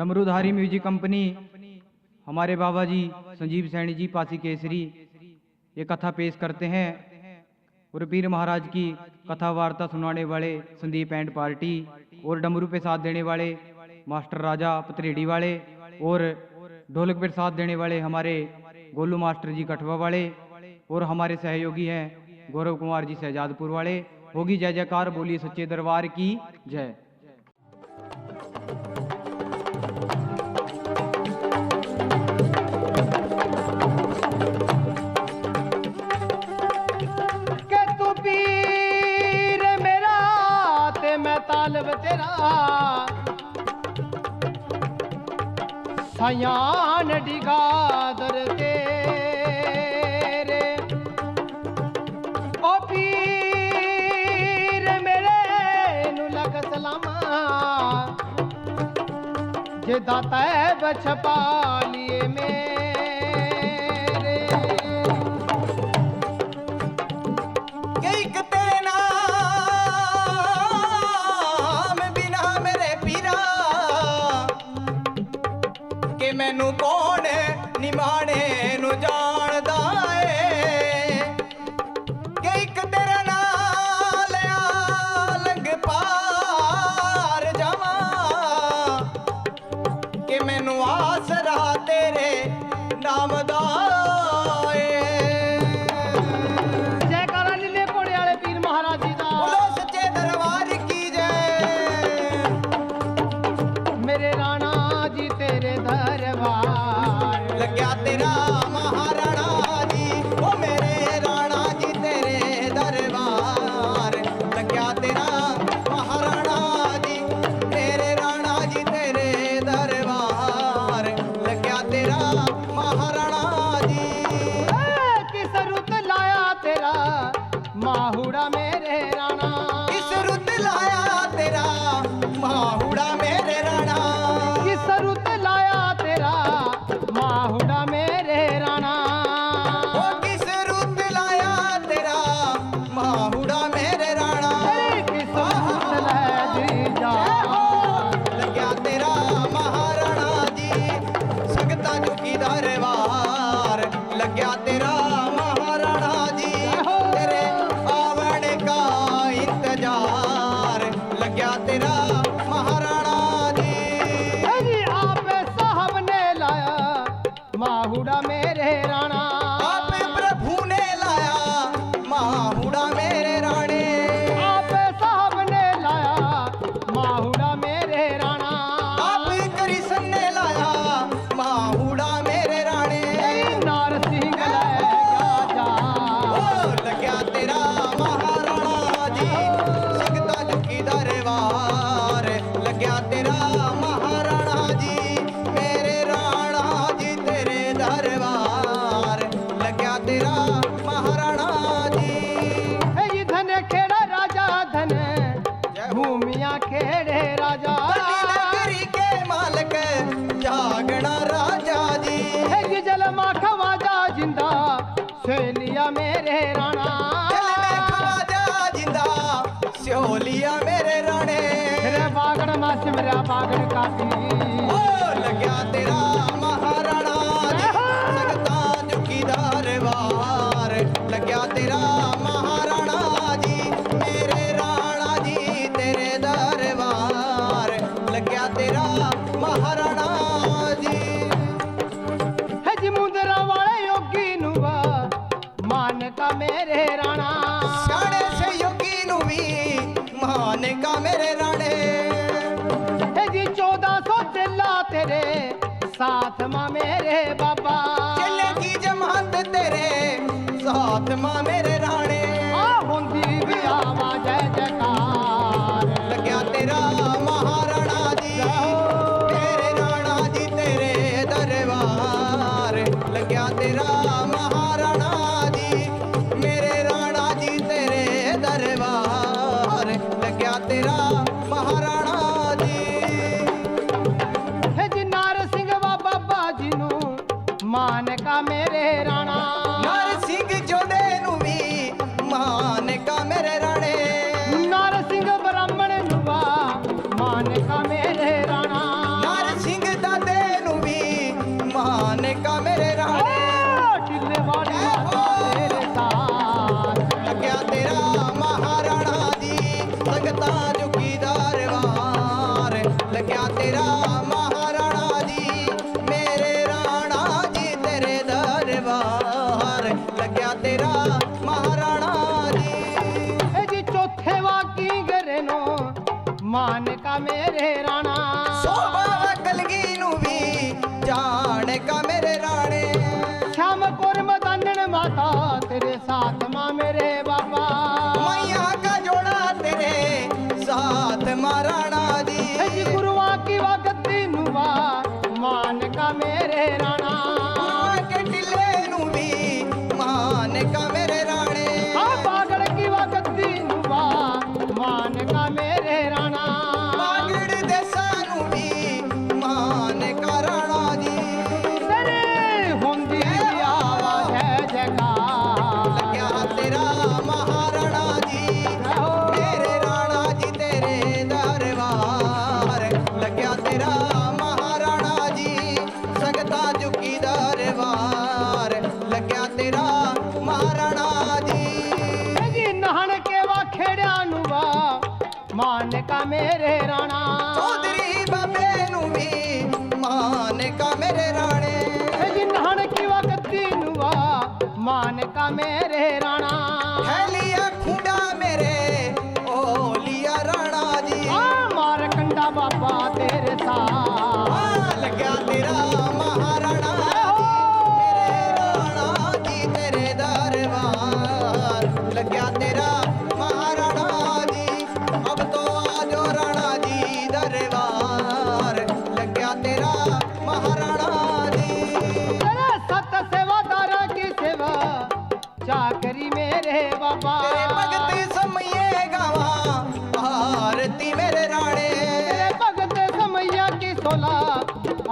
डमरूधारी music company हमारे बाबा जी संजीव सैनी जी पासी केसरी ये कथा पेश करते हैं और पीर महाराज की कथा वार्ता सुनाने वाले संदीप एंड पार्टी और डमरू पे साथ देने वाले मास्टर राजा पतरेड़ी वाले और ढोलक पे साथ देने वाले हमारे गोलू मास्टर जी कठवा वाले और हमारे सहयोगी हैं गौरव कुमार जी शहजादपुर वाले। होगी जय जयकार, बोलिए सच्चे दरबार की जय। तालब तेरा सयान डिगादर तेरे ओ पीर मेरे नु लग सलामा जे दाता बछपा लिए मेरे एक तेरे मैनू कौन निमाने नू जानदा है कि एक तेरे नाल लंघ पार जावां कि मैनू आसरा तेरे नाम दा जयकारा लीले घोड़े वाले पीर महाराज जी दा। बोलो सच्चे दरबार की जय। मेरे राणा जी तेरे दरबार लग्या तेरा महाराणा जी, ओ मेरे राणा जी तेरे दरबार लग्या तेरा महाराणा जी, मेरे राणा जी तेरे दरबार लग्या तेरा महाराणा जी। किस रुत लाया तेरा माहुड़ा मेरे राणा, किस रुत लाया तेरा माहुड़ा मेरे राणा, किस रुत लाया तेरा माहुड़ा मेरे राणा, ओ किस रुत लाया तेरा माहुड़ा मेरे राणा, किस रुत लै जीजा लग्या तेरा महाराणा जी, सगता चुकी दरबार लग्या तेरा महाराणा जी, तेरे आवन का इंतजार लग्या तेरा महाराणा जी। आप साहब ने लाया माहुड़ा मेरे राणा, आप प्रभु ने लाया माहुड़ा मेरे राणे, आप साहब ने लाया माहुड़ा मेरे राणा, आप कृष्ण ने लाया माहुड़ा मेरे राणे, नार सिंह लै गया जा ओ लग्या तेरा महाराणा जी, सगता चुकी दरबार लग्या तेरा महाराणा जी, मेरे राणा जी तेरे दरबार लग्या तेरा महाराणा जी। ये धन खेड़ा राजा धन भूमिया खेड़े राजा, नगरी के मालक जागना राजा जी, ये जल माखवाजा जिंदा सेलिया मेरे राणा, दिल में ख्वाजा जिंदा स्योलिया मेरे राणे, तेरे बागड़ मा सिमरा बागड़ काटी ओ लग्या तेरा महाराणा जी, सगता चुकी दरबार लग्या तेरा महाराणा जी, मेरे राणा जी तेरे दरबार लग्या तेरा महाराणा जी। है जी मुंदरा वाले योगी नुआ मान का मेरे राणा, साढ़े से योगी नू भी मान का मेरे राणे, है जी 1400 चेला तेरे साथ मां मेरे बाबा, चले की जमात तेरे साथ मां मेरे राणे, आ हुंदी भी आवा जय जयकार लग्या तेरा महाराणा जी, तेरे राणा जी तेरे दरबार लग्या तेरा महाराणा जी, मेरे राणा जी तेरे दरबार लग्या तेरा महाराणा जी। है जी नार सिंह वा बाबा जी नू मान का मेरे राणा, नार सिंह जोधे नू भी मान का मेरे राणे, नार सिंह ब्राह्मण नुआ मान का मेरे राणा, नार सिंह महाराणा जी मेरे राणा जी तेरे दरबार लग्या तेरा महाराणा जी ए जी चौथे वाकी घरे नो मान का मेरे राणा शोभा कलगी नू भी जाने का मेरे राणे श्याम कोर मदानन माता तेरे साथ माँ मेरे बाबा मैया का जोड़ा तेरे साथ महाराणा जी ए जी गुरुआ की वागती नुवा मान का मेरे राणा के टिले नू भी मान का मेरे राणे आ बागड़ की वागती नुवा मान का मेरे राणा बागड़ देसा नू भी मान का राणा जी तेरे होंदी आवाज है जयकार लग्या तेरा महाराणा जी मेरे राणा जी तेरे दरबार लग्या तेरा महाराणा जी सगता झुकी दरबार लग्या तेरा महाराणा जी जी नहण के वा खेड़िया नुवा मान का मेरे राणा चौधरी बाबे नू भी मान का मेरे राणे जी नहण की वा गद्दी नुवा मान का मेरे राणा लिया खूंडा मेरे ओ लिया राणा जी आ मार कंडा बाबा तेरे साथ लग्या तेरा महाराणा मेरे राणा जी तेरे दरबार लग्या तेरा महाराणा जी अब तो आजो राणा जी दरबार लग्या तेरा महाराणा जी तेरे सत सेवादारा की सेवा चाकरी मेरे बाबा तेरे भगत समये गावा आरती मेरे राणे तेरे भगत समैया की सोला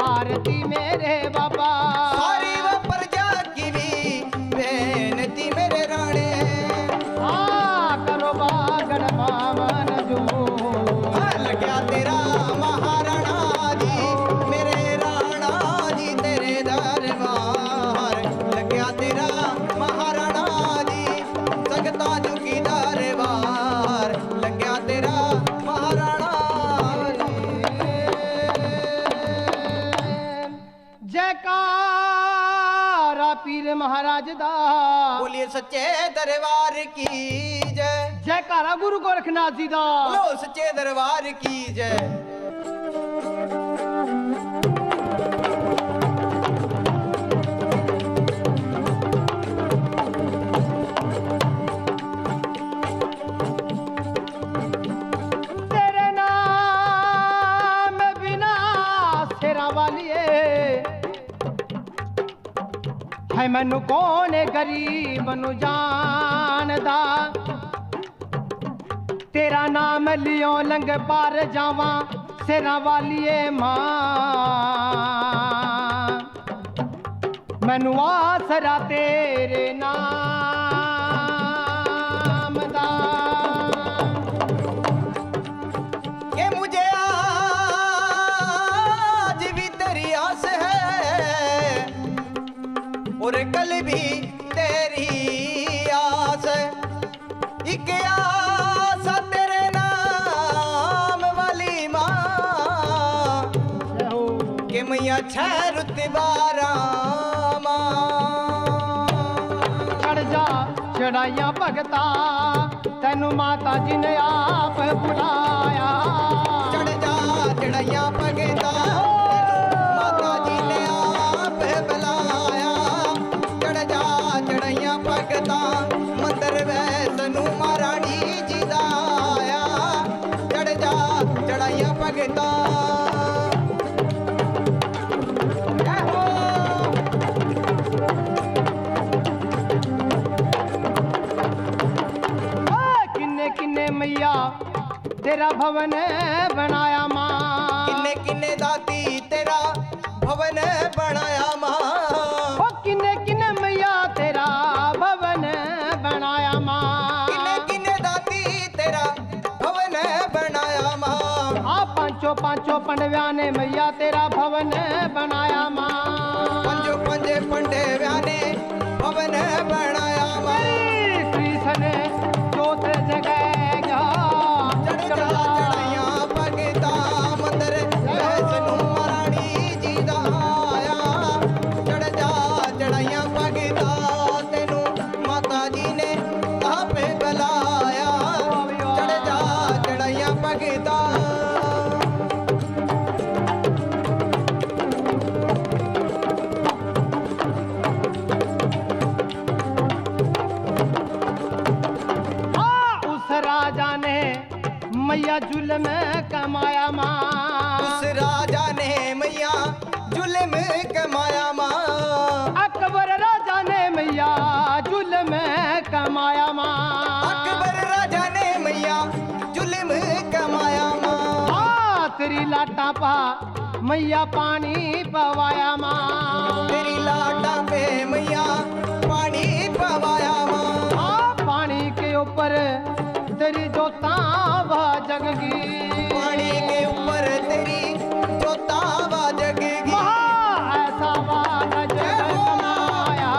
आरती मेरे बाबा सारी व प्रजा की भी बेनती मेरे राणे आ करो बागड़ मामन जो लग्या तेरा महाराणा जी मेरे राणा जी तेरे दरबार लग्या तेरा महाराणा जी सगता झुकी दरबार लग्या तेरा महाराणा जी जयकारा पीर महाराज दा बोलिए सच्चे दरबार की जय जयकारा गुरु गोरखनाथ जी दा बोलो सच्चे दरबार की जय तेरे नाम बिना सेरा वालिए है मनु कौन गरीब नु जानदा तेरा नाम लियो लंग पार जावा सेरा वालिए मां मैनू आसरा तेरे नाम दा कि मुझे आज भी तेरी आस है और कल भी तेरी आस एक आस तेरे नाम वाली माँ कि मैया छह रुतबारा माँ चढ़ जा चढ़ाइया भगता तेनू माता जी ने आप बुलाया चढ़ जा चढ़ैया भगता माता जी ने आप बुलाया चढ़ जा चढ़ैया भगता मंदिर वैसनू महारानी जी दा आया चढ़ जा चढ़ैया भगता किन्ने किन्ने मैया तेरा भवन बनाया माँ किन्ने किन्ने दाती तेरा भवन बनाया माँ ओ किन्ने किन्ने मैया तेरा भवन बनाया माँ किन्ने किन्ने दाती तेरा भवन बनाया माँ आ पांचों पांचों पंडव्या ने मैया तेरा भवन बनाया माँ पंजो पंजे पंडे व्याने भवन बनाया माँ कृष्ण जोत जगह चढ़ जा चढ़ैया भगता मंदिर वैसनू मैया जुल्म कमाया माँ। अकबर राजा ने मैया जुल्म कमाया माँ। अकबर राजा ने मैया जुल्म कमाया माँ। तेरी लाटा पा मैया पानी पवाया माँ। तेरी लाटा पे मैया पानी पवाया माँ। पानी के ऊपर तेरी जोता जगगी। पानी के ऊपर तेरी जोता जगगी। ऐसा वाद जग कमाया।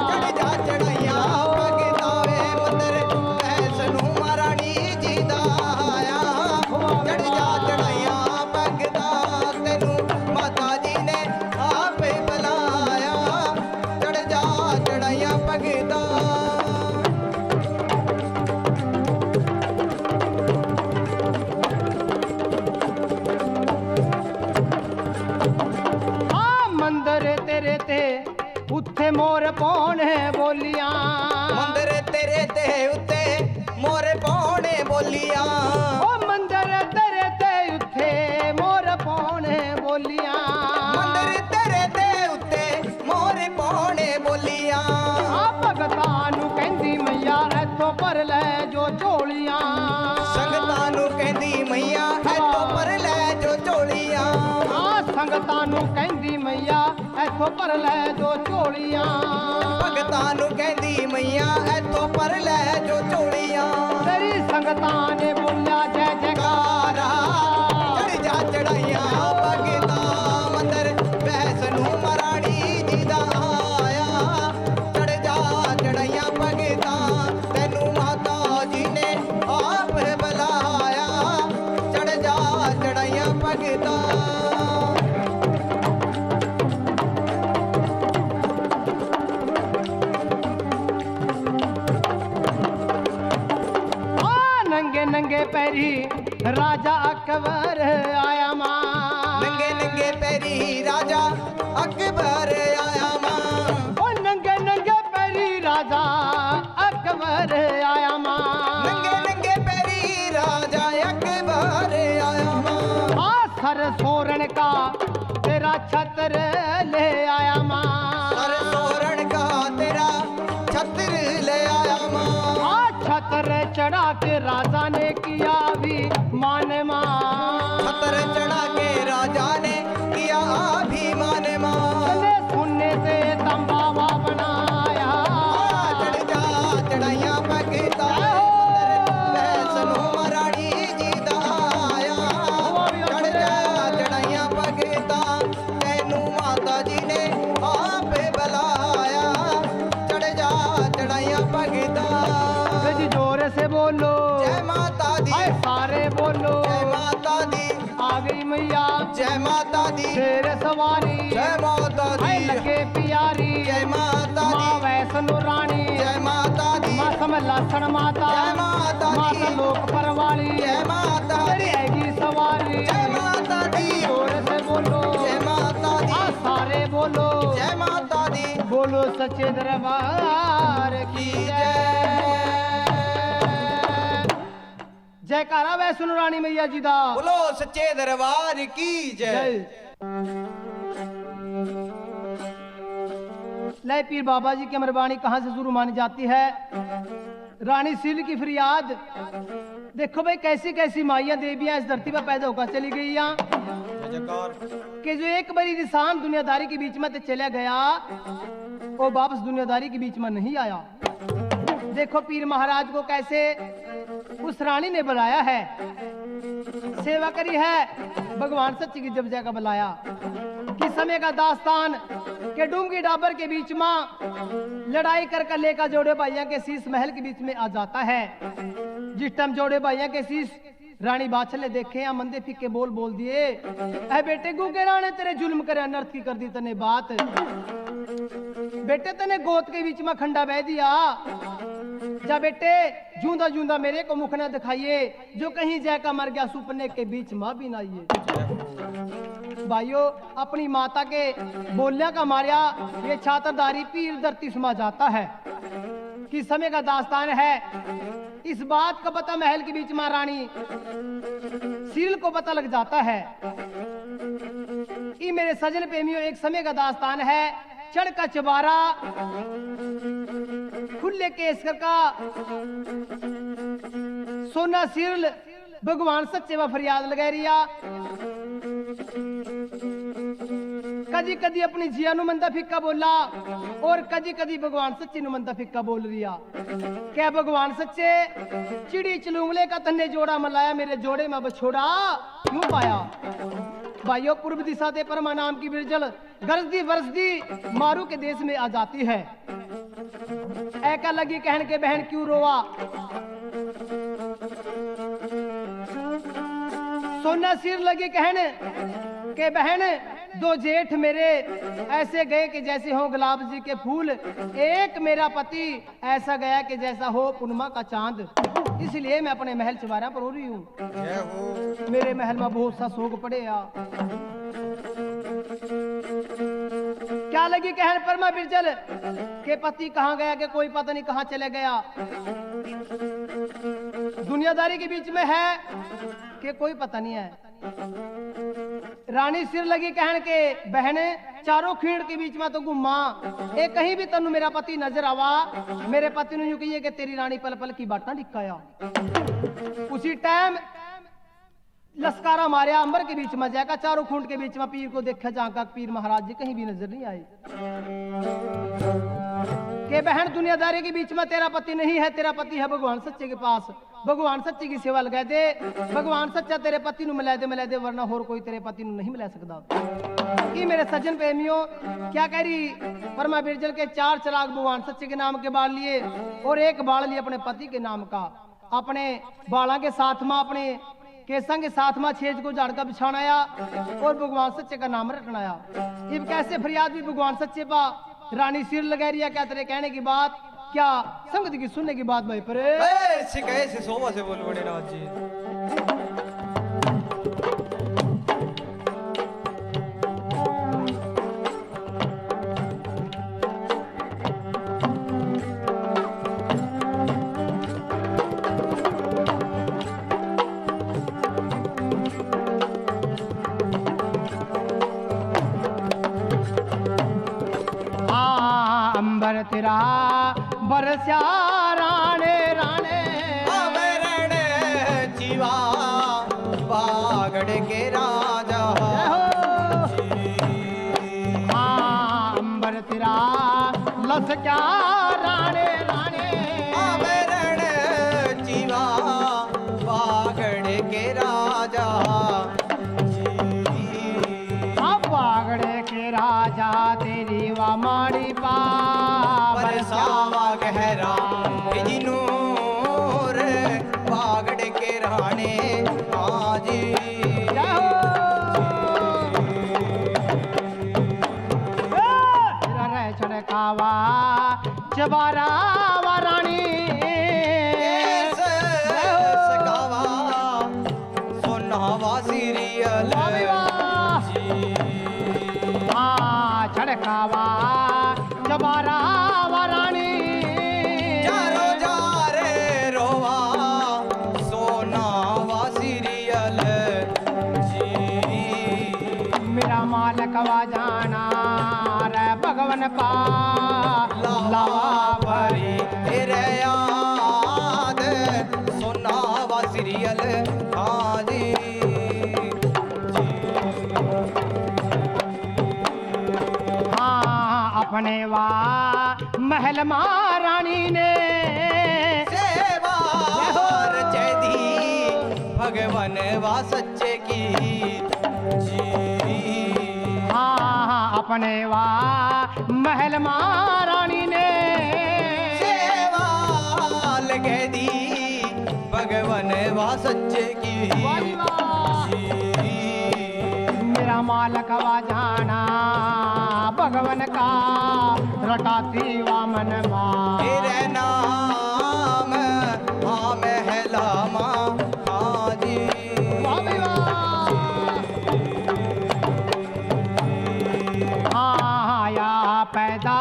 चढ़ जा चढ़ैया भगता वे मंदिर वैष्णो महारानी जी दा आया। चढ़ जा चढ़ैया भगता तेनू माता जी ने आपे बुलाया। चढ़ जा चढ़ैया भगता। मंदिर तेरे ते उत्थे मोर पौने बोलियां। मंदिर तेरे ते उत्ते मोर पौने बोलियां। ओ मंदिर तेरे ते उत्थे मोर पौने बोलियां। मंदिर तेरे ते उत्ते मोर पौने बोलियां। भगतां नू कहंदी मैया इथों पर ले जो झोलियां। संगतां नू कहंदी मैया इथों पर ले जो झोलियां। संगतां नू कहंदी मैया इथों पर ले जो झोलियां। भगतां नू कहंदी मैया इथों पर ले जो झोलियां। तेरी संगतां ने बोलिया जय जयकारा। चढ़ जा चढ़ैया भगता मंदिर वैष्णो महारानी जी दा आया। चढ़ जा चढ़ैया भगता तेनू माता जी ने आप बुलाया। चढ़ जा चढ़ैया भगता। नंगे नंगे पैरी राजा अकबर आया माँ। नंगे नंगे पैरी राजा अकबर आया माँ। ओ नंगे नंगे पैरी राजा अकबर आया माँ। नंगे नंगे पैरी राजा अकबर आया माँ। सर सोरण का तेरा छत्र ले आया माँ। सर सोरण का तेरा छत्र ले आया माँ। छत्र चढ़ा के राजा ने किया भी मान माँ। छत्र चढ़ा के राजा ने किया अभिमान माँ। सुनने से तंबावा बनाया। चढ़ जा चढ़ैया भगता वैष्णो महारानी जी दा आया। चढ़ जा चढ़ैया भगता तेनू माता जी ने आप बुलाया। चढ़ जा चढ़ैया भगता। जी जोर से बोलो जय माता दी। सारे बोलो जय माता दी। आ गई मैया जय माता दी। शेर सवारी जय माता दी। लगे प्यारी जय माता माँ दी। वैष्णो रानी। जय माता दी। माँ समय लक्षण माता। जय माता दी। माता लोक परवाली। जय माता तेरी दी। आएगी सवारी। जय माता दी। जोर से बोलो जय माता दी। सारे बोलो जय माता दी। बोलो सच्चे दरबार की जय। जयकारा वैष्णो रानी मैया जी दा। बोलो सच्चे दरबार की जय। ले पीर बाबा जी की अमरबाणी कहां से शुरू मानी जाती है। रानी सील की फरियाद। देखो भाई कैसी कैसी माइयां देवियां इस धरती पर पैदा होकर चली गई कि जो एक बड़ी इंसान दुनियादारी के बीच में तो चला गया वो वापस दुनियादारी के बीच में नहीं आया। देखो पीर महाराज को कैसे उस रानी ने बुलाया है, सेवा करी है, भगवान सच्ची की जब जगह बुलाया। किस समय का दास्तान के डूंगी डाबर के बीच में लड़ाई कर लेकर जोड़े भाइयों के शीश महल के बीच में आ जाता है। जिस टाइम जोड़े भाइयों के शीश रानी बादशाह ने देखे या मंदे फिक्के बोल बोल दिए, ऐ बेटे गूगे राणे तेरे जुल्म करे अनर्थ की कर दी तने बात। बेटे तने गोद के बीच में खंडा बह दिया, जा बेटे जूंदा जूंदा मेरे को मुख न दिखाइए, जो कहीं जाकर मर गया सुपने के बीच मां भी नाइए। भाइयों अपनी माता के बोलने का मारिया ये छात्रदारी पीर धरती समा जाता है। किस समय का दास्तान है, इस बात का पता महल के बीच में रानी सील को पता लग जाता है। ये मेरे सजन प्रेमियों एक समय का दास्तान है। चढ़ का चबारा, खुले केसकर का, सोना सिरल, भगवान सच्चे व फरियाद लगा रिया। कदी कदी अपनी जिया नु मंदा फिक्का बोला और कदी कदी भगवान सच्चे नु मंदा फिक्का बोल रिया। क्या भगवान सच्चे चिड़ी चलूंगले का तन्ने जोड़ा मलाया, मेरे जोड़े में बछोड़ा क्यों पाया। भाइयों पूर्व दिशा दे परमा नाम की बिरजल गरजदी वरसदी मारू के देश में आ जाती है। ऐका लगी कहन के बहन क्यों रोवा, सोना सिर लगी कहन के बहन दो जेठ मेरे ऐसे गए कि जैसे हो गुलाब जी के फूल, एक मेरा पति ऐसा गया कि जैसा हो पूर्णिमा का चांद। इसलिए मैं अपने महल चुबारा पर रो रही हूँ। मेरे महल में बहुत सा शोक पड़े या। क्या लगी कहन परमा बिरजल के पति कहाँ गया कि कोई पता नहीं कहाँ चले गया। दुनियादारी के बीच में है कि कोई पता नहीं है। रानी सिर लगी कहन के बहने चारों खीड़ के बीच में तो घुमा, एक कहीं भी तनु मेरा पति नजर आवा। मेरे पति ने यूं कही कि तेरी रानी पल पल की बाटा लिखाया। उसी टाइम लश्कारा मारिया अंबर के बीच में जाकर, चारों खूंट के बीच में पीर को देखा जाकर पीर महाराज जी कहीं भी नजर नहीं आए। के बहन दुनियादारी के बीच में तेरा पति नहीं है, तेरा पति है भगवान सच्चे के पास। भगवान सच्चे की सेवा लगा दे, भगवान सच्चा तेरे पति नु मिला दे वरना और कोई तेरे पति नु नहीं मिला सकता। कि मेरे सज्जन प्रेमियों क्या कह रही परमा बिरजल के 4 चिराग भगवान सच्चे के नाम के बाल लिए और एक बाल लिए अपने पति के नाम का। अपने बाला के साथ में अपने केसा के साथ में छेज को झाड़ का बिछानाया और भगवान सच्चे का नाम रटनाया। इब कैसे फरियाद भी भगवान सच्चे पा रानी सिर लगा रिया। क्या तेरे कहने की बात, क्या संगत की सुनने की बात भाई पर कैसे सोवा से बोल बड़े राज जी। अंबर तेरा बरस्या राणे राणे अमरण जीवा बागड़ के राजा। अंबर तेरा लसक्या राणे राणे अमरण जीवा बागड़ के राजा। बागड़े के राजा तेरी वा माड़ी पा बरसावा गहरा जिनूर बागड़ के राणे आजी। छड़कावा चबारा वा रानी सकावा सोनावा सीरियल छड़कावा चबारा वा रानी चारो जारे रोवा सोनावा सीरियल जी। मेरा मालक वा जाना रे भगवन पा लावा भरी तेरे याद सोनावा सीरियल आजी। अपने वा महल महारानी ने सेवा जयदी भगवान वा सच्चे की जी। हाँ अपने वा महल महारानी ने सेवा लगे दी भगवान वा सच्चे की जी। मेरा मालक वा जाना भगवन का रटाती वा मन तेरे नाम हाँ महला माँ हाँ जी। हाँ या पैदा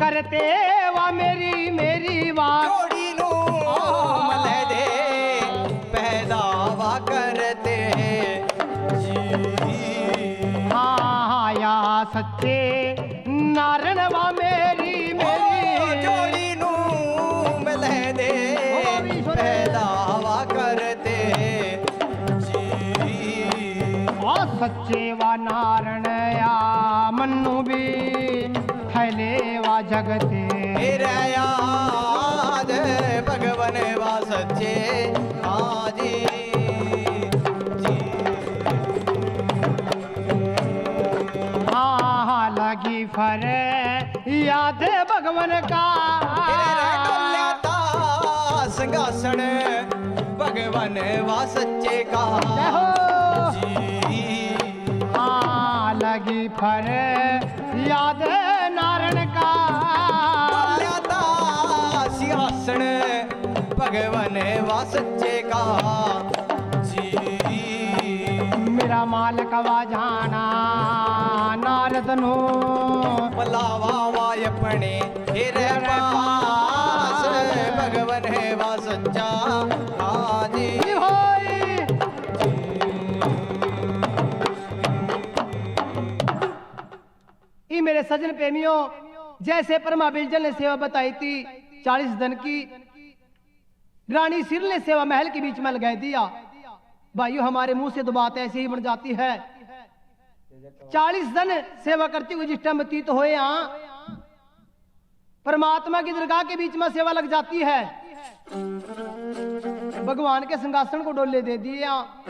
करते वा मेरी मेरी बात जोड़ी नो मले दे पैदा वा करते जी। हाँ सच्चे नारण वा मेरी मेरी जोड़ी नू मिले दे पैदावा करते जी ओ सच्चे वा नारण या मन्नू भी थैले वा जगते याद भगवन वा सच्चे आजी लगी फर याद भगवन का सिंहासन भगवन वा सच्चे का लगी फर याद नारण का सिंहासन भगवन वा सच्चे का मेरा मालिक वा जाना नारद नो पलावा वाय पणे हेरे पास भगवन है वा सच्चा आजी होई ई मेरे सजन प्रेमियों, जैसे परमा बिलजल ने सेवा बताई थी 40 दिन की, रानी सिर ने सेवा महल के बीच में लगा दिया। भाइयों हमारे मुंह से तो बात ऐसे ही बन जाती है। 40 दिन सेवा करती हुई जिस टाइम व्यतीत होए यहाँ परमात्मा की दरगाह के बीच में सेवा लग जाती है। भगवान के सिंहासन को डोले दे दिए यहाँ।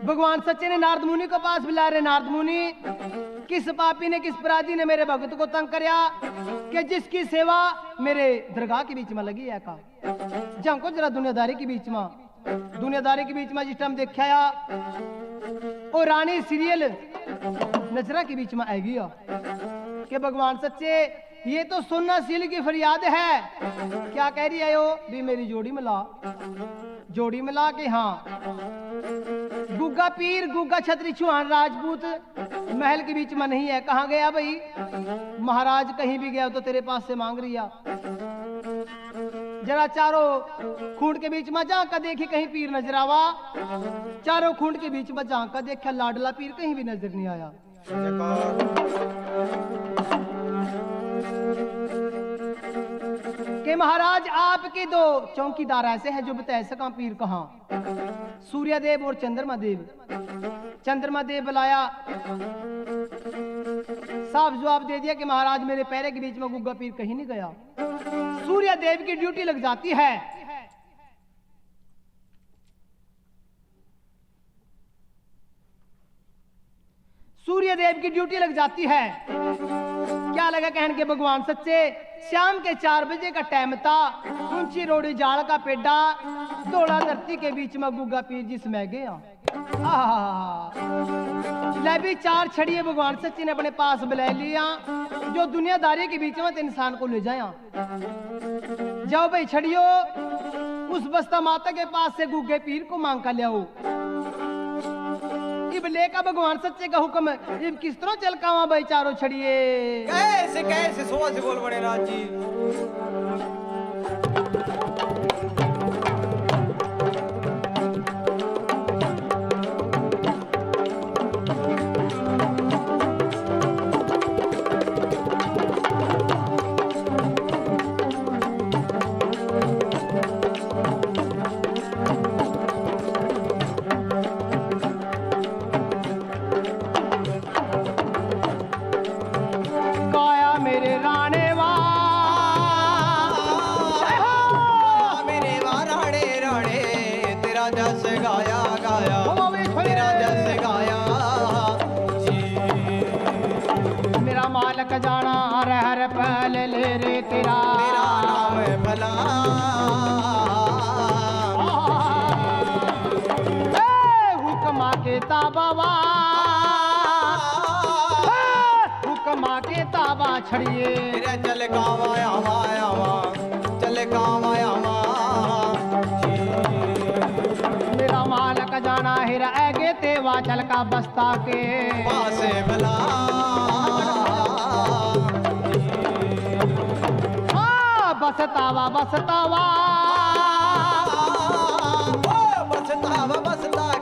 भगवान सच्चे ने नारद मुनि को पास बुला रहे, नारद मुनि किस पापी ने किस अपराधी ने मेरे भक्त को तंग करया कि जिसकी सेवा मेरे दरगाह के बीच में लगी है का जाको जरा दुनियादारी के बीच में जिस टाइम देखा और रानी सीरियल नजरा के बीच में आएगी कि भगवान सच्चे ये तो सुनना सील की फरियाद है। क्या कह रही है वो भी मेरी जोड़ी मिला के हाँ गुग्गा पीर गुग्गा छत्री चौहान राजपूत महल के बीच में नहीं है। कहाँ गया भाई महाराज? कहीं भी गया तो तेरे पास से मांग रही है। जरा चारों खूंट के बीच में जाकर देखी कहीं पीर नजर आवा। चारों खूंट के बीच में जाकर देखा लाडला पीर कहीं भी नजर नहीं आया। कि महाराज आपके दो चौकीदार ऐसे हैं जो बता सका पीर कहाँ? सूर्य देव और चंद्रमा देव बुलाया, साफ जवाब दे दिया कि महाराज मेरे पैरे के बीच में गुग्गा पीर कहीं नहीं गया। सूर्य देव की ड्यूटी लग जाती है। सूर्य देव की ड्यूटी लग जाती है। क्या लगा कहने के भगवान सच्चे शाम के 4 बजे का टाइम था। ऊंची रोड़ी जाल का पेड़ा दौड़ा धरती के बीच में गुग्गा पीर जिसमें गया। ले भी 4 छड़िए भगवान सच्चे ने अपने पास बुला लिया जो दुनियादारी के बीच में इंसान को ले जाया। जाओ भाई छड़ियो उस बस्ता माता के पास से गुग्गे पीर को मांग कर ले आओ। इब लेका भगवान सच्चे का हुक्म इब किस तरह चल कावा भाई चारों छड़िए कैसे सोच से बोल बड़े राज जी। जाना हर हर पहले ले रे तेरा नाम भला हुक्मा के ताबा हुक्मा के ताबा छड़िए चल कावा चल कावा मेरा मालक जाना हिरा आगे तेवा चल का बस्ता के पास भला बसता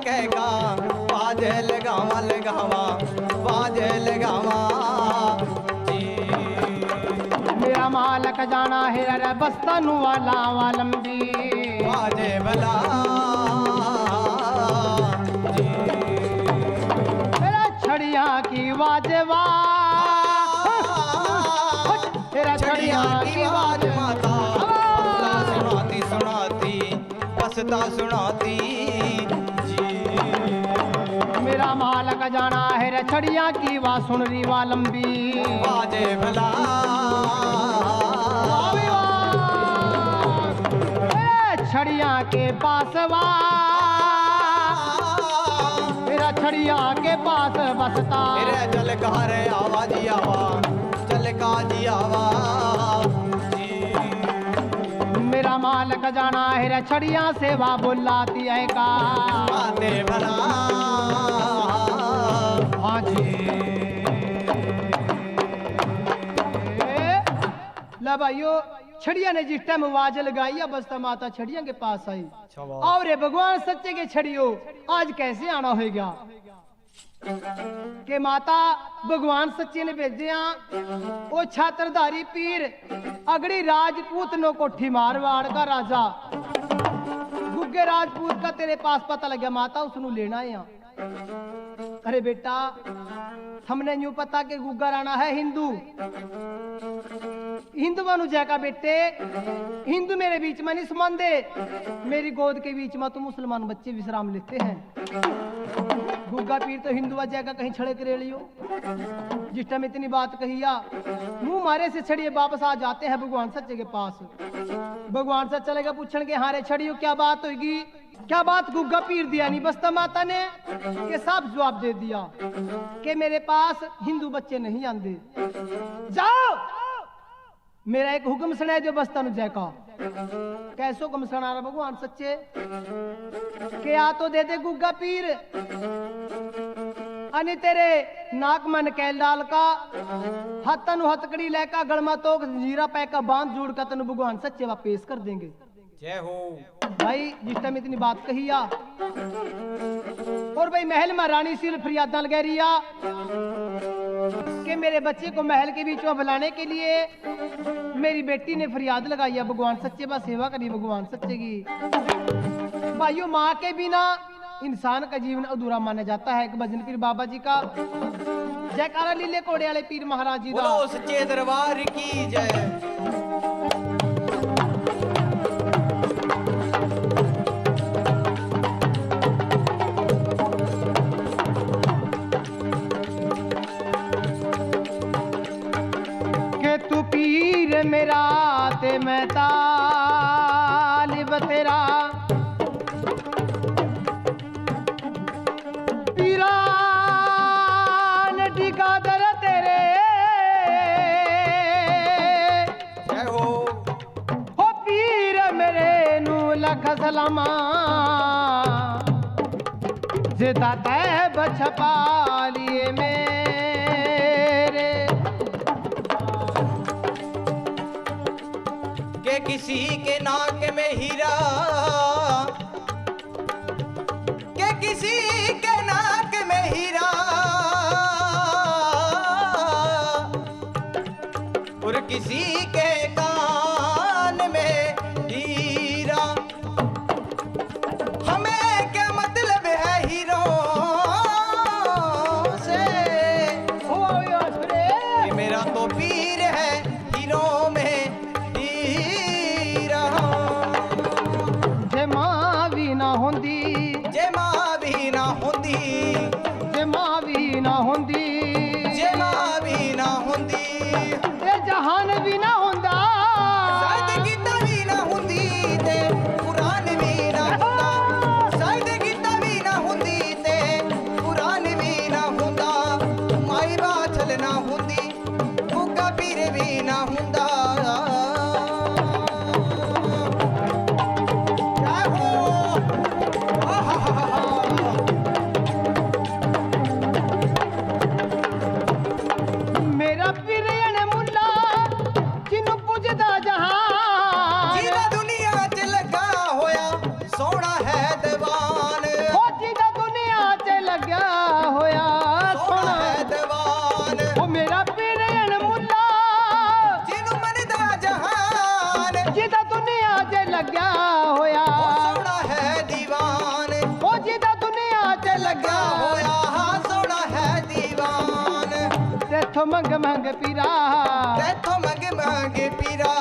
कहेगा आज लगा मालक जाना है रे बस्तनु वाला वालंबी बाजे भला तेरा छड़िया की वाजवा तेरा छड़िया की आवाज माता सुनाती सुनाती बसता सुनाती जी। मेरा मालक जाना है रे छड़िया की वा सुनरी वालंबी बाजे भला छड़िया के पासवा मेरा छड़िया के पास बसता मेरे चल का रे आवाजी आवा चल का जी आवा जी। मेरा मालक जाना है रे छड़िया सेवा बुलाती है का बाते भला हाँ जी ला भाइयों छड़िया ने जिस टाइम आवाज लगाई अब बस्ता माता छड़िया के पास आई और रे भगवान सच्चे के छड़ियो आज कैसे आना हो गया के माता भगवान सच्चे ने भेजे ओ छात्रधारी पीर अगड़ी राजपूत नो कोठी मारवाड़ का राजा गुग्गे राजपूत का तेरे पास पता लग गया माता उसनु लेना है। अरे बेटा हमने यूं पता कि गुग्गा राणा है हिंदू हिंदू मानु जैका बेटे हिंदू मेरे बीच में नहीं संबंधे मेरी गोद के बीच में तो मुसलमान बच्चे विश्राम लेते हैं। गुग्गा पीर तो हिंदू जैका कहीं छड़े करे लियो जिस टाइम इतनी बात कहिया मुंह मारे से छड़िए वापस आ जाते हैं भगवान सच्चे के पास। भगवान सच चलेगा पूछन के हारे छड़ियो क्या बात होगी क्या बात गुग्गा पीर दिया नहीं बस्ता माता ने के साफ जवाब दे दिया कि मेरे पास हिंदू बच्चे नहीं आंदे जाओ मेरा एक हुक्म सुनाए जो बस्ता नु जैका कैसो हुक्म सुना रहा भगवान सच्चे के आ तो दे दे गुग्गा पीर अनि तेरे नाक मन कैल डाल का हथनु हथकड़ी लेका गड़मा तो जीरा पैका बांध जोड़ का तनु भगवान सच्चे वा पेश कर देंगे। जय हो भाई जिस टाइम इतनी बात कही आ और भाई महल में रानी सील फरियाद लगा रिया कि मेरे बच्चे को महल के बीच में बुलाने के लिए मेरी बेटी ने फरियाद लगाई है भगवान सच्चे बा सेवा करी भगवान सच्चे की। भाइयों माँ के बिना इंसान का जीवन अधूरा माना जाता है। एक भजन पीर बाबा जी का जयकारा लीले कोड़े वाले पीर महाराज जी बोलो सच्चे दरबार की जय। तू पीर मेरा ते मैं तालिब तेरा पीरा ने टिका दर तेरे जय हो पीर मेरे नू लख सलामा जिदा तैब छपा लिए मेरे के किसी के नाक में हीरा के किसी के नाक में हीरा और किसी के कान में हीरा हमें क्या मतलब है हीरो से ये मेरा तो पीर है हीरो में जे मां भी ना होंदी जे मां भी ना होंदी जे मां भी ना होंदी जहान भी ना लग्या होया सोना है दीवान ओ जिदा दुनिया च लग्या होया सोना है दीवान तेथों मंग मंग पीरा तेथों मंग मंग पीरा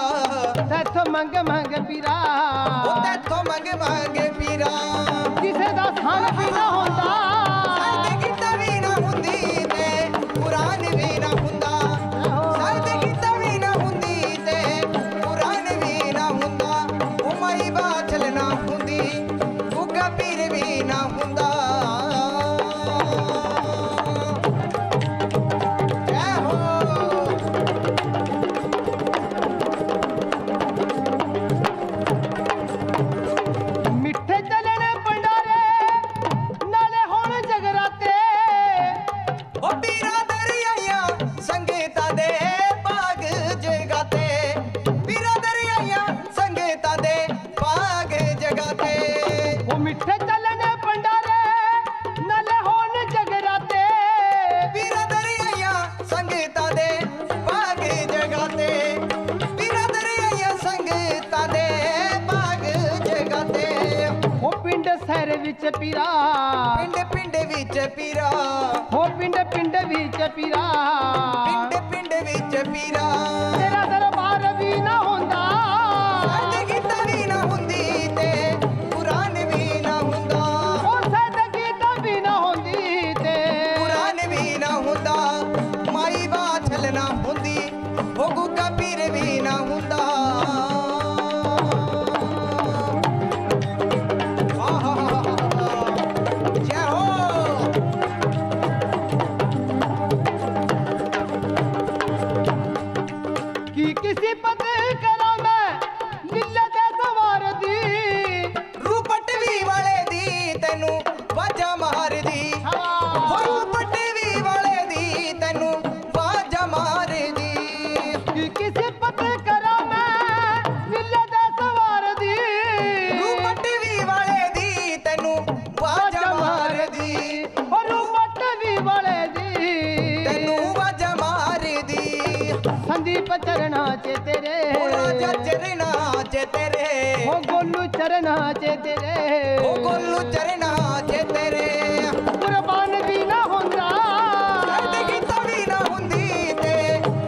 तेथों मंग मंग पीरा तेथों मंग मंग पीरा किसे दा खान पीना होंदा साडे गीता भी ना हुंदी ते कुरान भी ना हुंदा साडे गीता भी ना हुंदी ते कुरान भी ना हुंदा उमाई बाछल ना हुंदी गुग्गा पीर भी ना हुंदा जय हो मिठे चलने पंडारे नाले होण जगराते ओ पीरा दरियाया संगीता दे बाग जगाते पीरा दरियाया संगीता दे बाग जगाते ओ मिठे चलने पंडारे नाले होण जगराते पीरा दरियाया संगीता दे बाग जगाते पीरा दरियाया संगीता दे बाग जगाते ओ पिंड शहर विच पीरा पिंड पिंड विच पीरा ओ पिंड पिंड विच पीरा पिंड पिंड विच पीरा तेरा दरबार भी ना होंदा साडे गीता भी ना हुंदी ते कुरान भी ना हुंदा ओ सद गीत भी ना होंदी ते कुरान भी ना हुंदा माई बाछल ना हुंदी ओ गुग्गा पीर भी ना हुंदा जय हो कि किसी पद करा मैं लीला दे सवार दी रूपटवी वाले दी तैनू वाजा मार दी हो रूपटवी वाले दी तैनू वाजा मार दी कि किसी पद करा मैं लीला दे सवार दी रूपटवी वाले दी तैनू वाजा मार दी और रूपटवी वाले दी तैनू वाजा मार दी संदीप चरणा चे तेरे ओ राजा चरना च तेरे ओ गोलू चरणा चे तेरे ओ गोलू चरना च तेरे कुर्बान भी ना होंदा साडे गीता भी ना हुंदी ते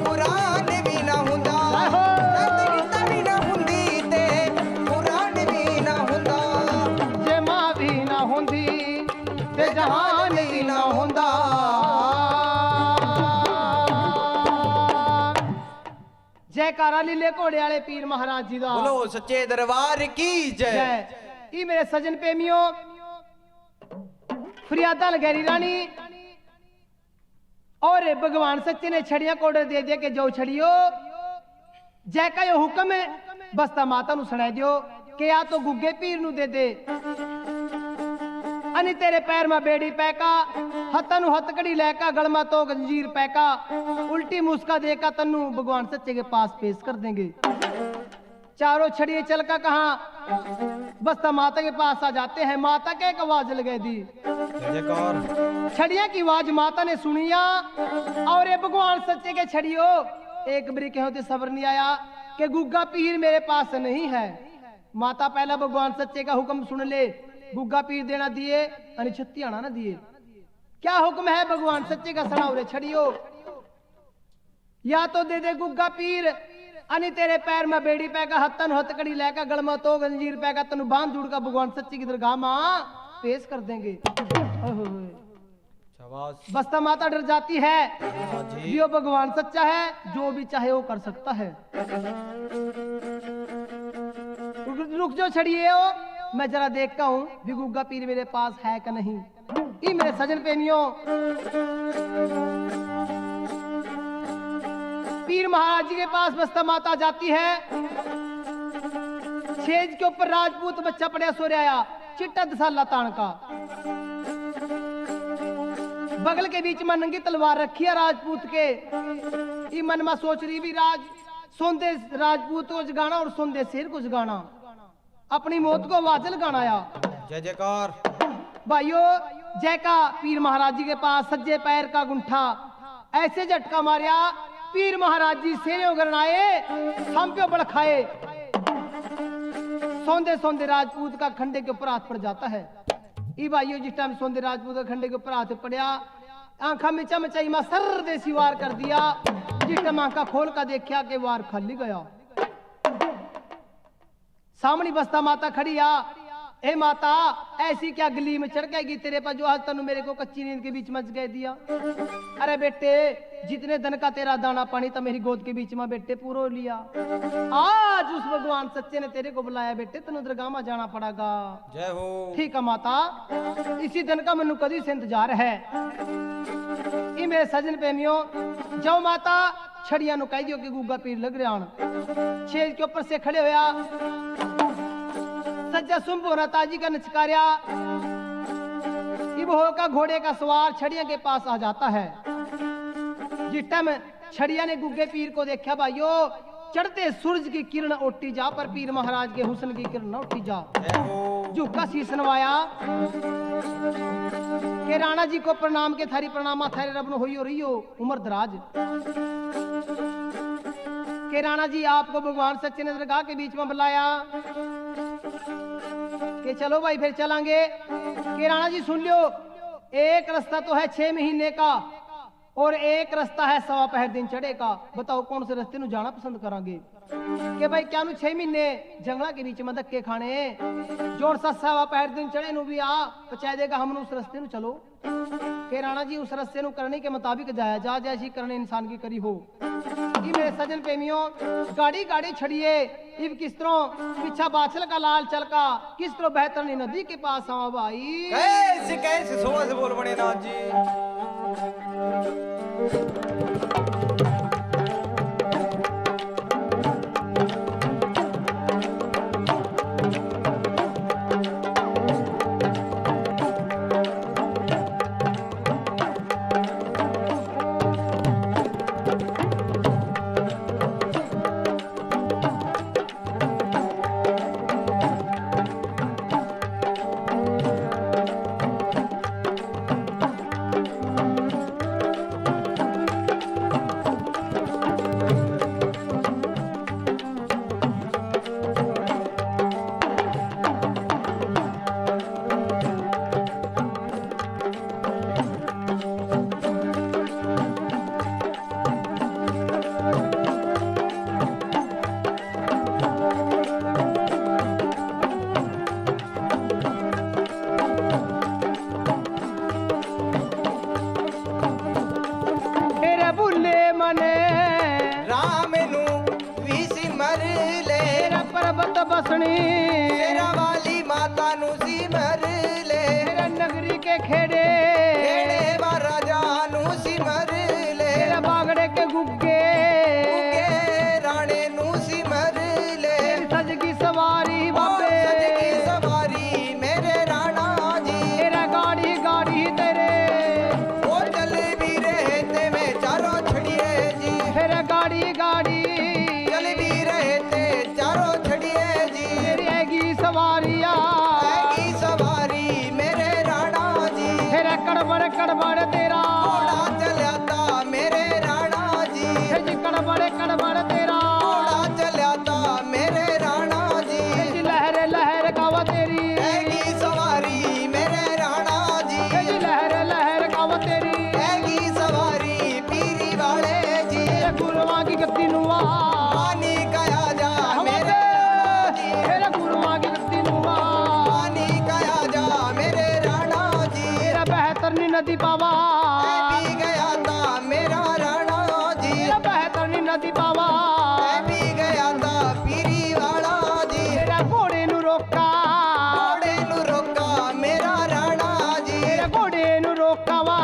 कुरान भी ना हुंदा साडे गीता भी ना हुंदी ते कुरान भी ना हुंदा जे मां भी ना होंदी ते जहान भी ना होंदा जयकारा लीले घोड़े वाले पीर महाराज जी दा बोलो सच्चे दरबार की जय जय ई मेरे सजन प्रेमियों फरियादा लगैरी रानी और भगवान सच्चे ने छड़ियां कोडर दे दे के जो छड़ियो जय का यो हुक्म है बस्ता माता नु सुनाई दियो कि या तो गुग्गे पीर नु दे दे अनि तेरे पैर में बेड़ी पैका हत्था नु हथकड़ी लेका गलमा तो गंजीर पैका उल्टी मुस्का देका तन्नू भगवान सच्चे के पास पेश कर देंगे चारों छड़िए चल का कहा बस्ता माता के पास आ जाते हैं माता के एक आवाज लगे दी छड़िया की आवाज माता ने सुनिया और ये भगवान सच्चे के छड़ियो एक बरी के होते सब्र नहीं आया कि गुग्गा पीर मेरे पास नहीं है माता पहला भगवान सच्चे का हुक्म सुन ले गुग्गा पीर देना दिए अनि छत्ती आना ना दिए क्या हुक्म है भगवान सच्चे का सनावरे छड़ियो या तो दे दे गुग्गा पीर अनि तेरे पैर में बेड़ी पैगा हत्तन हथकड़ी लेकर गलमा तो गंजीर पैगा तनु बांध जुड़ का भगवान सच्ची की दरगाह मां पेश कर देंगे बस्ता माता डर जाती है जो भगवान सच्चा है जो भी चाहे वो कर सकता है रुक जो छड़िए हो मैं जरा देखता हूँ भी गुग्गा पीर मेरे पास है कि नहीं ये मेरे सजन प्रेमियों पीर महाराज जी के पास बस्ता माता जाती है छेज के ऊपर राजपूत बच्चा पड़े सो रहा चिट्टा दसाला तान का बगल के बीच में नंगी तलवार रखी है राजपूत के ये मन में सोच रही भी राज सोंदे राजपूत को जगाना और सोंदे शेर को जगाना अपनी मौत को आवाज लगाना आया जय जयकार भाइयों जय का पीर महाराज जी के पास सज्जे पैर का गुंठा ऐसे झटका मारिया पीर महाराज जी शेरे गरनाए हम पे बड़खाए सौंदे सौंदे राजपूत का खंडे के ऊपर हाथ पड़ जाता है। ई भाइयों जिस टाइम सौंदे राजपूत का खंडे के ऊपर हाथ पड़या, आंखा में चमचाई मां सर देसी वार कर दिया। जिस टाइम आंखा खोल का देखा कि वार खाली गया। सामने बस्ता माता खड़ी आ, ए माता ऐसी क्या गली में चढ़ गई तेरे पास जो आज तनु मेरे को कच्ची नींद के बीच मच गए दिया। अरे बेटे जितने दिन का तेरा दाना पानी था मेरी गोद के बीच में बेटे पूरा लिया। आज उस भगवान सच्चे ने तेरे को बुलाया बेटे, तेन दरगाह में जाना पड़ेगा। जय हो। ठीक है माता, इसी दिन का मनु कदी से इंतजार है। ये मेरे सजन प्रेमियों जाओ माता छड़िया नु कह दियो कि गुग्गा पीर लग रहा छेज के ऊपर से खड़े होया। सज्जा सुंबोरा ताजी का नचकारिया इब का घोड़े का सवार छड़िया के पास आ जाता है। जिस टाइम छड़िया ने गुग्गे पीर को देखा भाइयों, चढ़ते सूरज की किरण उठी जा पर पीर महाराज के हुस्न की किरण उठी जा। झुका शीश नवाया के राणा जी को प्रणाम के थारी प्रणामा थारे रब न होइयो रहियो उमर दराज। के राणा जी आपको भगवान सच्चे ने दरगाह के बीच में बुलाया कि चलो भाई फिर चलांगे। के राणा जी सुन लियो, एक रास्ता तो है 6 महीने का और एक रास्ता है 1.25 पहर दिन चढ़े का। बताओ कौन से रास्ते नु जाना पसंद करांगे? कि भाई क्या नु 6 महीने जंगला के बीच में धक्के खाने जोर सा 1.25 पहर दिन चढ़े नु भी आ पचा देगा हम उस रास्ते नु चलो। के राणा जी उस रास्ते नु करने के मुताबिक जाया जा जैसी करने इंसान की करी हो। ये मेरे सजन प्रेमियों गाड़ी गाड़ी छड़िए इब किस तरह पीछा बाछल का लाल चलका किस तरह बेहतरनी नदी के पास आवा भाई। कैसे कैसे सोच बोल बड़े नाथ जी। बसनी तेरा वाली माता नु सिमर ले। मेरा नगरी के खेड़े खेड़े महाराजा नु सिमर ले। मेरा बागड़े के गुग्गे राणे नु सिमर ले। सज की सवारी बाबे सज की सवारी मेरे राणा जी। तेरा गाड़ी गाड़ी तेरे वो चल भी रहे थे मैं चारों छड़िए जी। तेरा गाड़ी गाड़ी चल भी रहे थे चारों छड़िए जी। तेरी आएगी सवारिया आएगी सवारी मेरे राणा जी। तेरा कड़बड़ कड़बड़ तेरा घोड़ा चलाता मेरे राणा जी। कड़बड़ तेरा घोड़ा चलाता मेरे राणा जी। लहर लहर गावा तेरी आएगी सवारी मेरे राणा जी। लहर गावा तेरी आएगी सवारी पीरी वाले जी। गुरुआ की गद्दी नुआ पानी कया जा मेरे राणा जी। तेरा गुरुआ की गद्दी नुआ पानी कया जा मेरे राणा जी। तेरा बेहतरनी नदी पावा मैं भी गया था मेरा राणा जी। तेरा बेहतरनी नदी पावा मैं भी गया था पीरी वाला जी। तेरा घोड़े नु रोका घोड़े नु रोका मेरा राणा जी। तेरा घोड़े नु रोकावा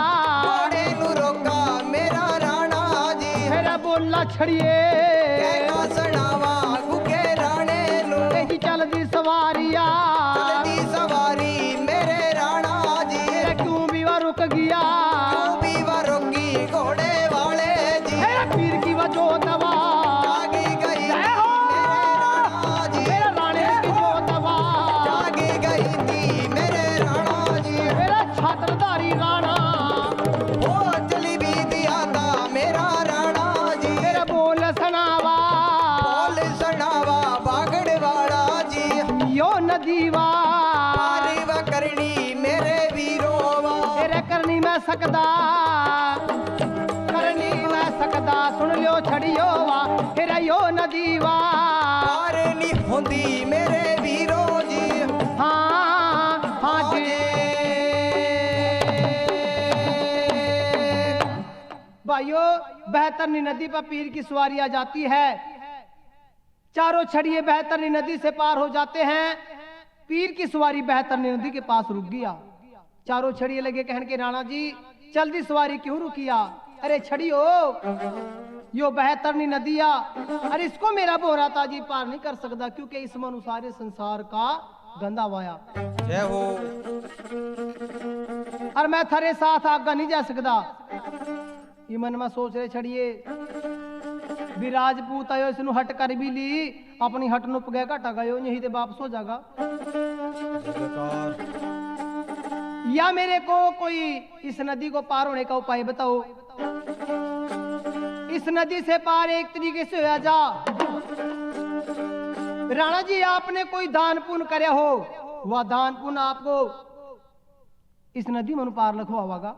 घोड़े नु रोका मेरा राणा जी। तेरा बोला छड़िए कहना सनावा गुगे राणे नु। तेरी चलदी सवारिया चलती सवारी मेरे राणा जी। तेरा क्यों भी वह रुक गया तू भी वरोगी घोड़े वाले जी। तेरा पीर की वजह दवा जागी गई जय थी हो। मेरे राणा जी। तेरा राणे की जो दवा जागी गई थी मेरे राणा जी। तेरा छात्रधारी राणा वो चली भी दिया था मेरा राणा जी। तेरा बोल सना सकदा करनी न सकदा सुन लियो छड़ियो वा फिर यो नदी वा पार नहीं होंदी मेरे वीरो जी हाँ हाँ जी भाइयों बेहतरनी नदी पर पीर की सवारी आ जाती है। चारों छड़िए बेहतरनी नदी से पार हो जाते हैं। पीर की सवारी बेहतरनी नदी के पास रुक गया। चारों छड़िए लगे कहने के राणा जी जल्दी सवारी क्यों रुकिया? अरे छड़ियो यो बेहतरनी नदिया अरे इसको मेरा बोरा ताजी पार नहीं कर सकता क्योंकि इस अनुसार संसार का गंदा वाया जय हो और मैं थारे साथ आगा नहीं जा सकता। ये मन में सोच रहे छड़िए भी राजपूत आयो इसनु हट कर भी ली अपनी हट नुप गया घटा गयो यही तो वापस हो जाएगा या मेरे को कोई इस नदी को पार होने का उपाय बताओ। इस नदी से पार एक तरीके से हो जा। राणा जी आपने कोई दान पुण्य करे हो वह दान पुण्य आपको इस नदी में पार लखवागा।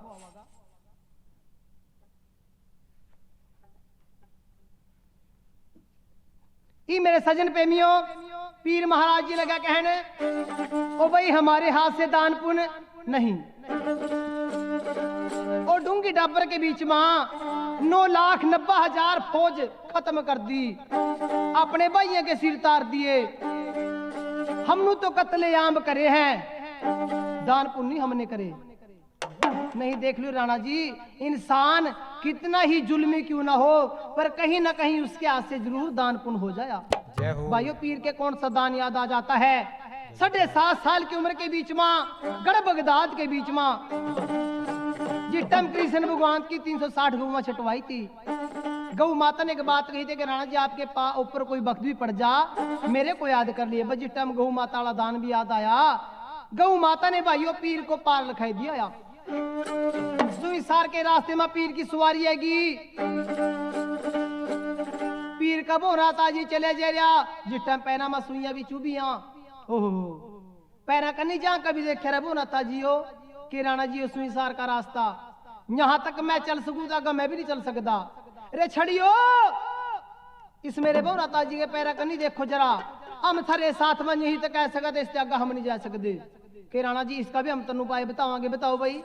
ई मेरे सजन प्रेमियों पीर महाराज जी लगा कहने ओ भाई हमारे हाथ से दान पुण्य नहीं। और डूंगी डाबर के बीच में 9,90,000 फौज खत्म कर दी अपने भाइयों के सिर तार दिए। हमने तो कत्लेआम करे हैं दान पुण्य हमने करे नहीं। देख लो राणा जी इंसान कितना ही जुल्मी क्यों ना हो पर कहीं ना कहीं उसके हाथ से जरूर दान पुण्य हो जाया। भाइयों पीर के कौन सा दान याद आ जाता है? 7.5 साल की उम्र के बीच में गढ़ बगदाद के बीच में जिस टाइम कृष्ण भगवान की 360 गौ छटवाई थी गौ माता ने एक बात कही थी कि राणा जी आपके ऊपर कोई वक्त भी पड़ जा मेरे को याद कर लिए। जिस टाइम गौ माता वाला दान भी याद आया गौ माता ने भाइयों पीर को पार लिखाई दिया। सुइसार के रास्ते में पीर की सवारी आएगी। पीर कब हो रहा था जी चले जा रहा जिस टाइम पैना में सुइया भी चुभिया ओहो पैरा करनी जा कभी देखे रबो ना था जियो कि राणा जी सुइसार का रास्ता यहाँ तक मैं चल सकूंगा मैं भी नहीं चल सकता। अरे छड़ियो इस मेरे बहुराता जी के पैरा करनी देखो जरा हम थारे साथ में यही तो कह सकते इससे आगे हम नहीं जा सकते कि राणा जी इसका भी हम तनु उपाय बताओगे। बताओ भाई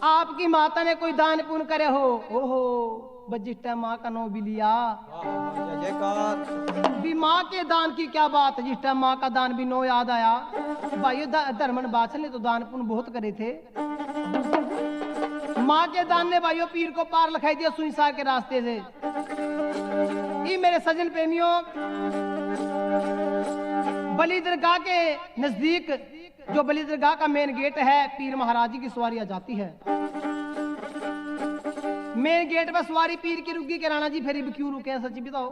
आपकी माता ने कोई दान पुण्य करे हो ओहो बजिष्टा माँ का नो भी लिया भी माँ के दान की क्या बात है। जिस टाइम माँ का दान भी नो याद आया भाई धर्मन बादशाह ने तो दान पुण्य बहुत करे थे। माँ के दान ने भाइयों पीर को पार लिखाई दिया सुइसार के रास्ते से। ये मेरे सजन प्रेमियों बलि दरगाह के नजदीक जो बलि दरगाह का मेन गेट है पीर महाराज जी की सवारी आ जाती है। मेन गेट पर सवारी पीर की रुकी के राणा जी फिर भी क्यों रुके सच्ची बताओ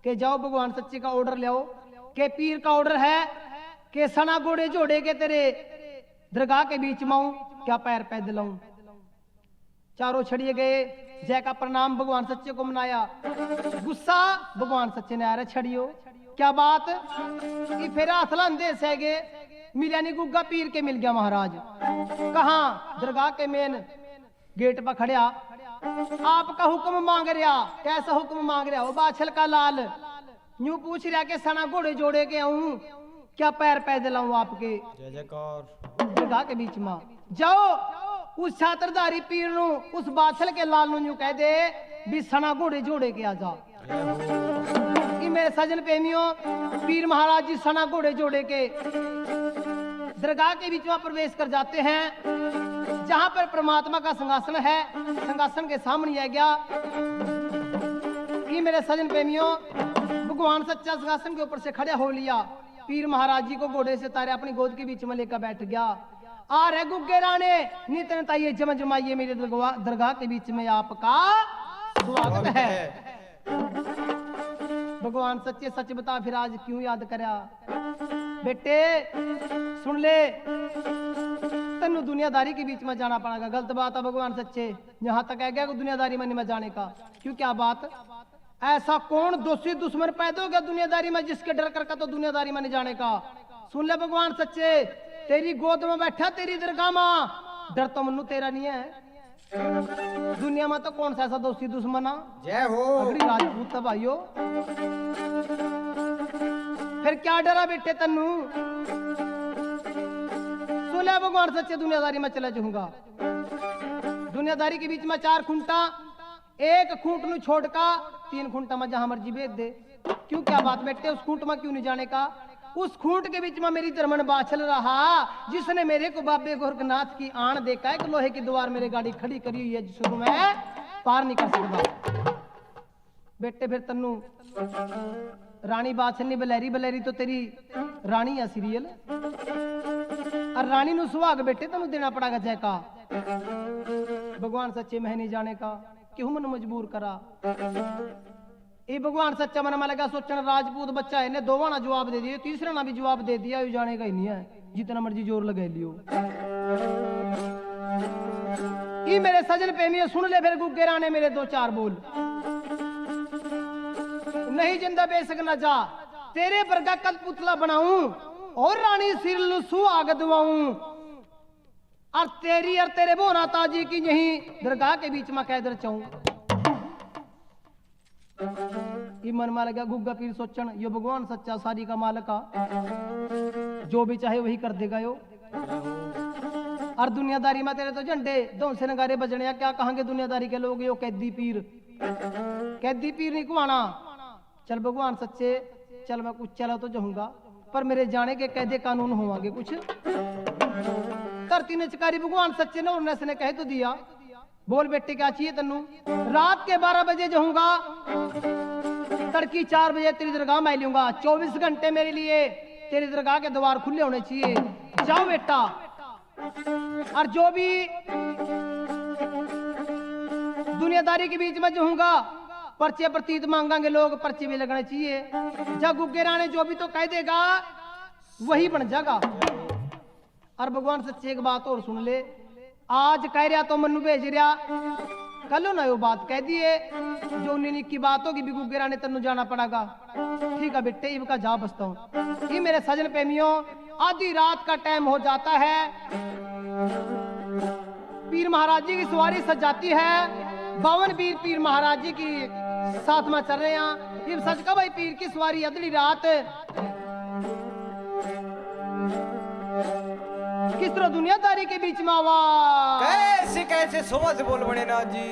कि जाओ भगवान सच्चे का ऑर्डर ले आओ के पीर का ऑर्डर है कि सना घोड़े जोड़े के तेरे दरगाह के बीच में हूं क्या पैर पैदल आऊं। चारों छड़िए गए जय का प्रणाम भगवान सच्चे को मनाया। गुस्सा भगवान सच्चे ने आ रहा छड़ियो क्या बात फिर हाथ से गए मिला नहीं गुग्गा पीर के मिल गया महाराज कहा दरगाह के मेन गेट पर खड़िया आपका हुक्म मांग रहा। कैसा हुक्म मांग रहा हो? बाछल का लाल यूं पूछ रहा कि सना घोड़े जोड़े के आऊं क्या पैर पैदल आऊं आपके दरगाह के बीच में। जाओ उस छात्रधारी पीर नु उस बाछल के लाल नु कह दे भी सना घोड़े जोड़े के आ जा। मेरे सजन प्रेमियों पीर महाराज जी सना घोड़े जोड़े के दरगाह के बीच में प्रवेश कर जाते हैं जहां पर परमात्मा का सिंहासन है। सिंहासन के सामने आ गया। ये मेरे सजन प्रेमियों भगवान सच्चा सिंहासन के ऊपर से खड़े हो लिया। पीर महाराज जी को घोड़े से तारे अपनी गोद के बीच में लेकर बैठ गया। आ रहे गुग्गे राणे नितन ताइये जम जमाइए मेरे दरगाह के बीच में आपका स्वागत है। भगवान सच्चे सच बता फिर आज क्यों याद करा बेटे सुन ले तेनू दुनियादारी के बीच में जाना पड़ेगा। गलत बात है भगवान सच्चे यहाँ तक है गया दुनियादारी में नहीं जाने का। क्यों क्या बात ऐसा कौन दोषी दुश्मन पैदा हो गया दुनियादारी में जिसके डर कर तो दुनियादारी में नहीं जाने का। सुन ले भगवान सच्चे तेरी गोद में बैठा तेरी दरगाह में डर तो मन्नू तेरा नहीं है। दुनिया में तो कौन सा ऐसा दोस्ती दुश्मना जय हो। अगली राजपूत था भाइयों। फिर क्या डरा बेटे तन्नू, सुना भगवान सच्चे दुनियादारी में चला जाऊंगा। दुनियादारी के बीच में 4 खूंटा, एक खूंट नु छोड़ का 3 खूंटा में जहां मर्जी भेज दे। क्यों क्या बात बेटे, उस खूंट में क्यों नहीं जाने का? उस खूंट के बीच में मेरी जर्मन बाछल रहा, जिसने मेरे को बाबे गोरखनाथ की आण देखा है कि लोहे की दीवार मेरे गाड़ी खड़ी करी हुई है, जिसको मैं पार नहीं कर सकता। बेटे फिर तन्नू रानी बाछल नहीं, बलैरी बलैरी तो तेरी रानी है सीरियल, और रानी नु सुहाग बेटे तेन देना पड़ेगा जैका। भगवान सच्चे मैं नहीं जाने का, क्यों मन मजबूर करा। ये भगवान सच्चा मन में लगा सोचने, राजपूत बच्चा है ने 2 ना जवाब दे दिए, तीसरा ना भी जवाब दे दिया, ये जाने का ही नहीं है, जितना मर्जी जोर लगा लियो। ये मेरे सजन प्रेमी सुन ले फिर गुग्गे राने मेरे 2-4 बोल। नहीं जिंदा बेशक न जा, तेरे पर का कल पुतला बनाऊं और रानी सिर सुहाग दवाऊं, और तेरी और तेरे बोना ताजी की यही दरगाह के बीच में कैदर चाऊं। ये मन में लगा गुग्गा पीर सोचन, यो भगवान सच्चा सारी का मालका, जो भी चाहे वही कर देगा यो। और दुनियादारी में तेरे तो झंडे दो से नगारे बजने, या क्या कहेंगे दुनियादारी के लोग, यो कैदी पीर। कैदी पीर नहीं कुआना, चल भगवान सच्चे चल मैं कुछ चला तो जाऊंगा, पर मेरे जाने के कैदे कानून होंगे कुछ। धरती ने चकारी भगवान सच्चे ने उन्हें ने कह तो दिया, बोल बेटे क्या चाहिए तन्नू। रात के 12 बजे जाऊंगा, तड़की 4 बजे तेरी दरगाह में लूंगा, 24 घंटे मेरे लिए तेरी दरगाह के द्वार खुले होने चाहिए। जाओ बेटा, और जो भी दुनियादारी के बीच में जाऊंगा, पर्चे प्रतीत मांगेंगे लोग, पर्चे भी लगने चाहिए। जब गुग्गे राणे जो भी तो कह देगा वही बन जाएगा। और भगवान सच्चे एक बात और सुन ले, आज कह रहा तो मनु भेज रहा, कल ना वो बात कह दिए, जो उन्हीं की बात होगी भी गुग्गे राणे तन्नू जाना पड़ेगा। ठीक है बेटे, इनका जा बसता हूँ। ये मेरे सजन प्रेमियों, आधी रात का टाइम हो जाता है, पीर महाराज जी की सवारी सज जाती है। 52 वीर पीर महाराज जी की साथ में चल रहे हैं। ये सच का भाई पीर की सवारी अगली रात किस तरह दुनियादारी के बीच में आवाज कैसे कैसे सुबह से बोल बड़े नाथ जी।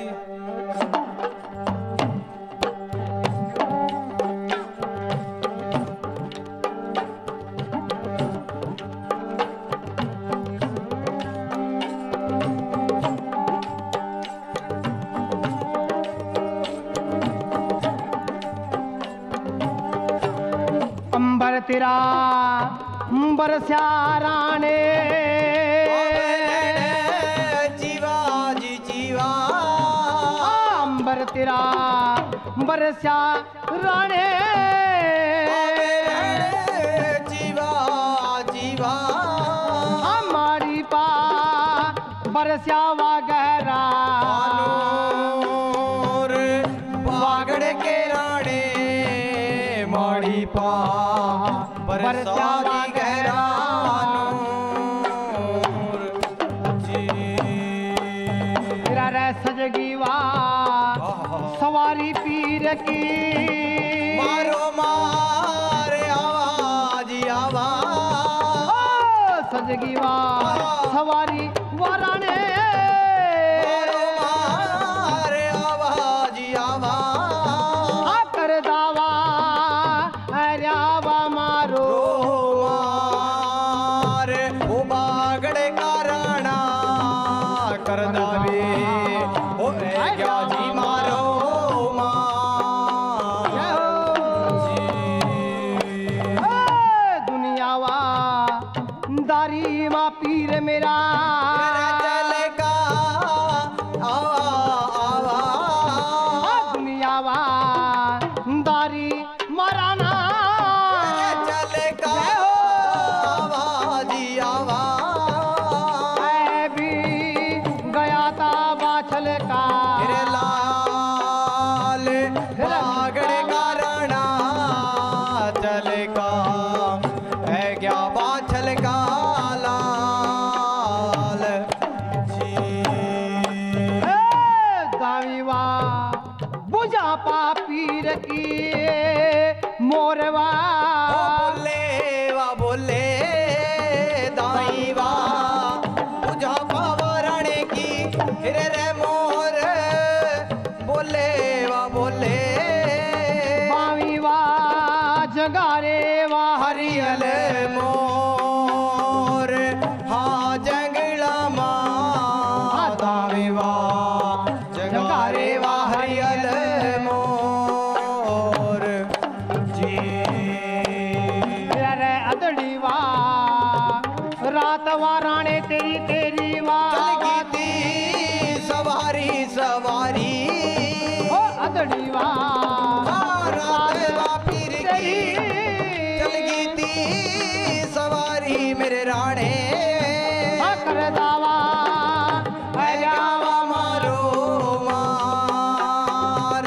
अंबर तेरा बरस्या राणे, जीवा जी जीवा। अंबर तेरा बरस्या राणे, जीवा जीवा। हमारी पा बरस्या वा गहरा, बागड़ के राणे माड़ी पा बरसा दी गहरा नूर जी। तेरा रे सजगी वा सवारी पीर की, मारो मार आवाज आवाज। सजगी वा सवारी वाराने, मारो मार आवाज आवाज। कर दावा अरियावा मारो, मार ओ बागड़ का राणा कर दावे ओ क्या जी मारो मार जी। दुनियावा दारी मा पीर मेरा, चल का आवा आवा। दुनियावा दारी मराना, चल का आवाज आवाज। मैं भी गया था बाछल का, फिर लाल बागड़ का राणा चल का है क्या बाछल का लाल पा पीर की मोरवा बोले दाई वा बुझा पावरण की हिरे रे मोर बोले बावी वा जगारे वा हरियल मोर हा जंगला मातावे वा जगारे वा हरियल मोर जी रे अदड़ी वा रात वा राणे तेरी वा चल गई थी सवारी ओ अदड़ी वा रात वा पीर की चल गई थी सवारी मेरे राणे कर दावा है गावा मारो मार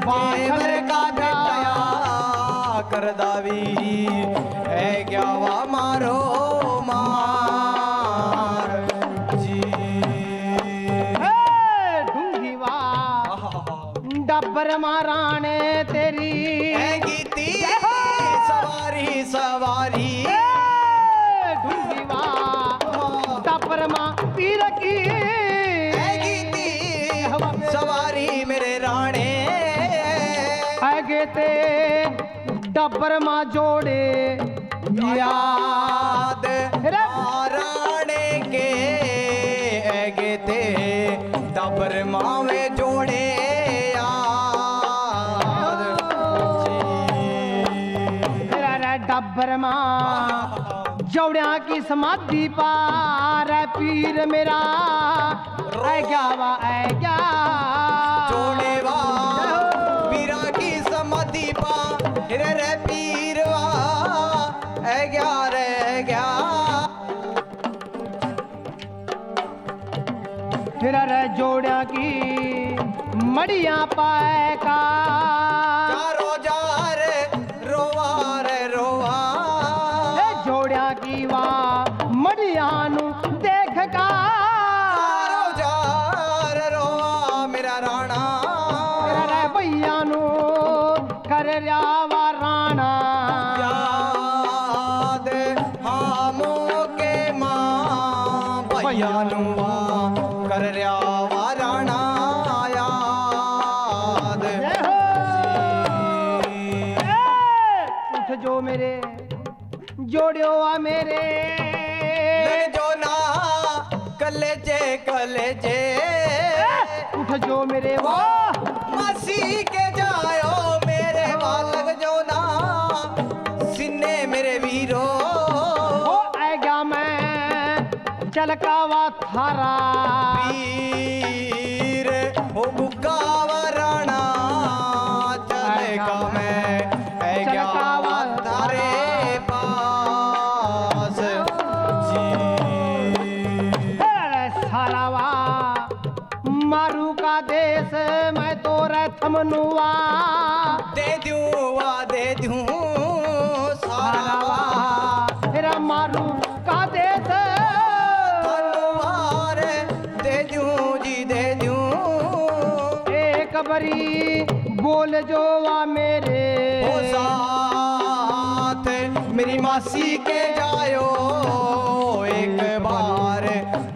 बाहर का बेटा कर दावी है गावा मारो मार जी ढूंढी वा डब्बर माराने तेरी है गीती सवारी ढूंढी वा डब्बर मां पीर की है गीती सवारी मेरे राणे आगे ते डब्बर मां जोड़े याद राणे के आगे थे डबर मावे जोड़े याद डब्बर मां जोड़िया की समाधि पार पीर मेरा ऐ क्या वा ऐ क्या जोड़े वा पीरा की समाधि पा रे पीर वा ऐ क्या रे क्या फिर रे जोड़िया की मड़िया पाए का चारो जार रोवा रे रोवा जोड़िया की वा मड़िया नु देख का चारो जार रोवा मेरा राणा रे भैया नु कर वा राणा याद हामो के मां भैया नुआ कर वा राणा याद उठ जो मेरे जोड़ियो आ मेरे लग जो ना कलेजे उठ जो मेरे वाह मसी के जायो मेरे वाल लग जो ना सिन्ने मेरे वीरो ओ आएगा मैं चलकावा थारा वीर हो बुकावा राणा चलेगा मैं चलकावा तारे पास जी सारावा मारू का देश मैं तो थमनुआ दे दूं सारावा तेरा मारू का देश धनुवार दे दूं जी दे दूं एक बरी बोल जो वा मेरे हो साथ मेरी मासी के जायो एक बार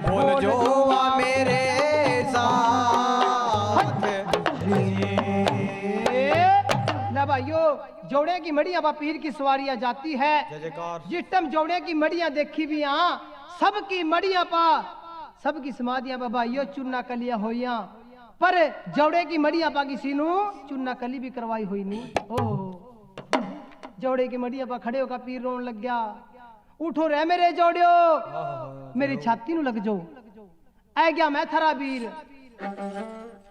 बोल जो वा मेरे साथ ना भाइयों जोड़े की मड़िया बा पीर की सवारियां जाती है जिस टाइम जोड़े की मड़िया देखी भी यहाँ सबकी मड़िया पा सबकी समाधियां बा भाइयों चुन्ना कलिया होइया पर जोड़े की मड़िया पा किसी नु चुन्ना कली भी करवाई हुई नहीं ओह जोड़े की मड़िया पा खड़े होकर पीर रोन लग गया उठो रे मेरे जोड़ियो मेरी छाती नु लग जाओ आ गया मैं थरा वीर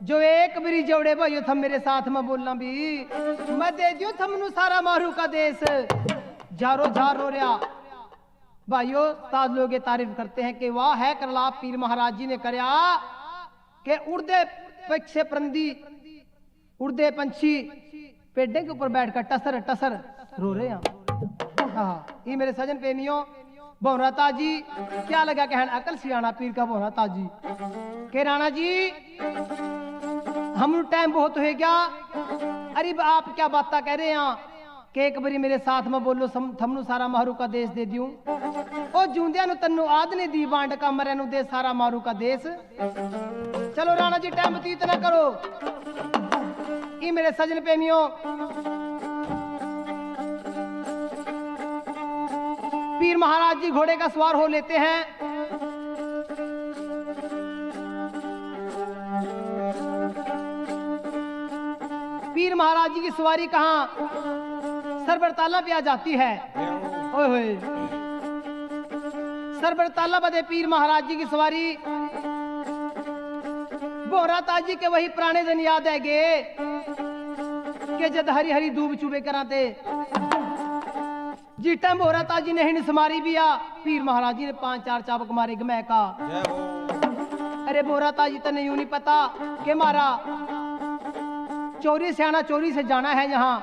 जो एक मेरी जोड़े भाइयों थम मेरे साथ में बोलना भी मैं दे दियो थमनु सारा मारू का देश जारो झारो रहा भाइयों ताज लोग ये तारीफ करते हैं कि वाह है करलाप पीर महाराज जी ने करया कि उड़दे पक्षे परंदी उड़दे पंछी पेड़े के ऊपर बैठकर टसर टसर रो रहे हैं। हाँ ये मेरे सजन प्रेमियों बोहरा ताजी क्या लगा कहन अकल सियाना पीर का बोहरा ताजी के राणा जी हम टाइम बहुत हो गया। अरे आप क्या बात कह रहे हैं कि एक बारी मेरे साथ में बोलो थमनु सारा मारू का देश दे दियूं। ओ जूंदिया नु तन्नु आद ने दी बांड का मरे नु दे सारा मारू का देश। चलो राणा जी टाइम व्यतीत ना करो। ये मेरे सजन प्रेमियों, पीर महाराज जी घोड़े का सवार हो लेते हैं। पीर महाराज जी की सवारी कहां सरबरताला पे आ जाती है। ओए होए, सरबरताला बदे पीर महाराज जी की सवारी। बोहरा ताजी के वही पुराने दिन याद है गे कि जद हरी हरी दूब चुबे कराते जिस टाइम बोहरा ताजी ने हिंड समारी भी आ, पीर महाराज जी ने 5-4 चाबक मारे गमय का। अरे बोहरा ताजी तो नहीं नहीं पता कि मारा चोरी से आना, चोरी से जाना है यहाँ।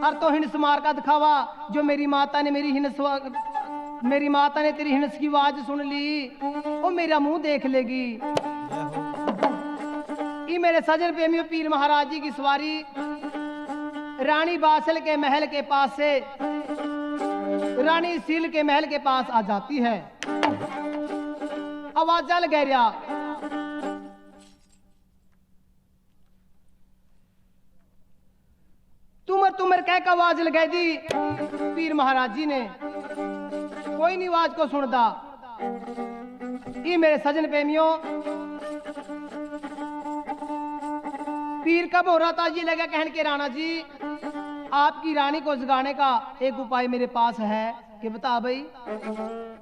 और तो हिंस मार का दिखावा जो मेरी माता ने तेरी हिंस की आवाज सुन ली, वो मेरा मुंह देख लेगी। ये मेरे सजन प्रेमियों, पीर महाराज जी की सवारी रानी बासल के महल के पास से रानी सील के महल के पास आ जाती है। आवाज चल गया, तुमर कह का आवाज लगाई दी। पीर महाराज जी ने कोई नहीं आवाज को सुनता। ये मेरे सजन प्रेमियों, पीर का बोहरा ताजी लगा कहन के राणा जी आपकी रानी को जगाने का एक उपाय मेरे पास है कि बता भाई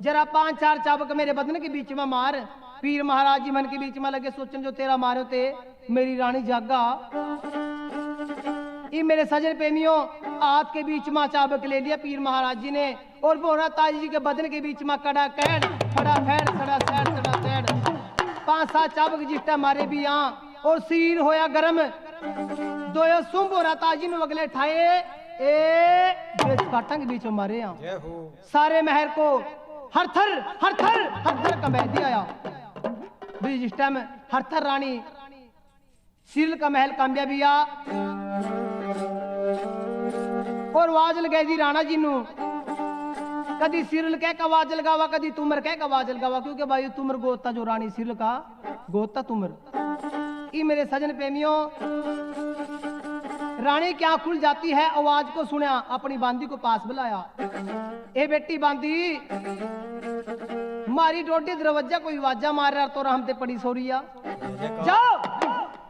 जरा 5-4 चाबक मेरे बदन के बीच में मार। पीर महाराज जी मन के बीच में लगे सोचन जो तेरा मारो ते मेरी रानी जागा। ये मेरे सजन प्रेमियों, हाथ के बीच में चाबक ले लिया पीर महाराज जी ने और बोहरा ताजी जी के बदन के बीच में कड़ा कैड खड़ा फैड सड़ा सैड सड़ा सैड 5-7 चाबक जिस्टा मारे भी यहाँ और सिर होया गरम। दोयो सुम बोहरा ताजी ने अगले ठाए काटा के बीच में मारे यहाँ सारे महर को हर थर कमह दिया। जिस टाइम हर थर रानी सिरल का महल काम्या भी आ और आवाज लगाई दी राणा जी नू। कदी सिरल कह का आवाज लगावा, कदी तुमर कह का आवाज लगावा, क्योंकि भाई तुमर गोता जो रानी सिरल का गोता तुमर। ये मेरे सजन प्रेमियों, रानी क्या खुल जाती है, आवाज को सुना, अपनी बांदी को पास बुलाया। ए बेटी बांदी, मारी डोडी दरवाजा कोई आवाजा मार रहा तो रहमते पड़ी सोरिया, जाओ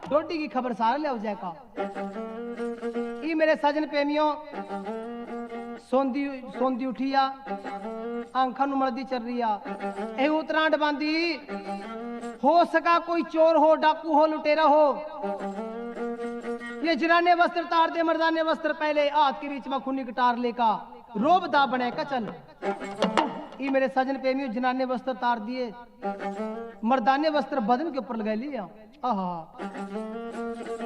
डोडी की खबर सारा ले जाए का। ये मेरे सजन प्रेमियों, सोंदी उठिया, आंखा नु मलदी चल रही ए उतरांड बांदी। हो सका कोई चोर हो, डाकू हो, लुटेरा हो, ये जनाने वस्त्र तार दे, मर्दाने वस्त्र पहले, हाथ के बीच में खूनी कटार लेका रोब दा बने का चल। ये मेरे सजन प्रेमियों, जनाने वस्त्र तार दिए, मर्दाने वस्त्र बदन के ऊपर लगा लिया। आहा,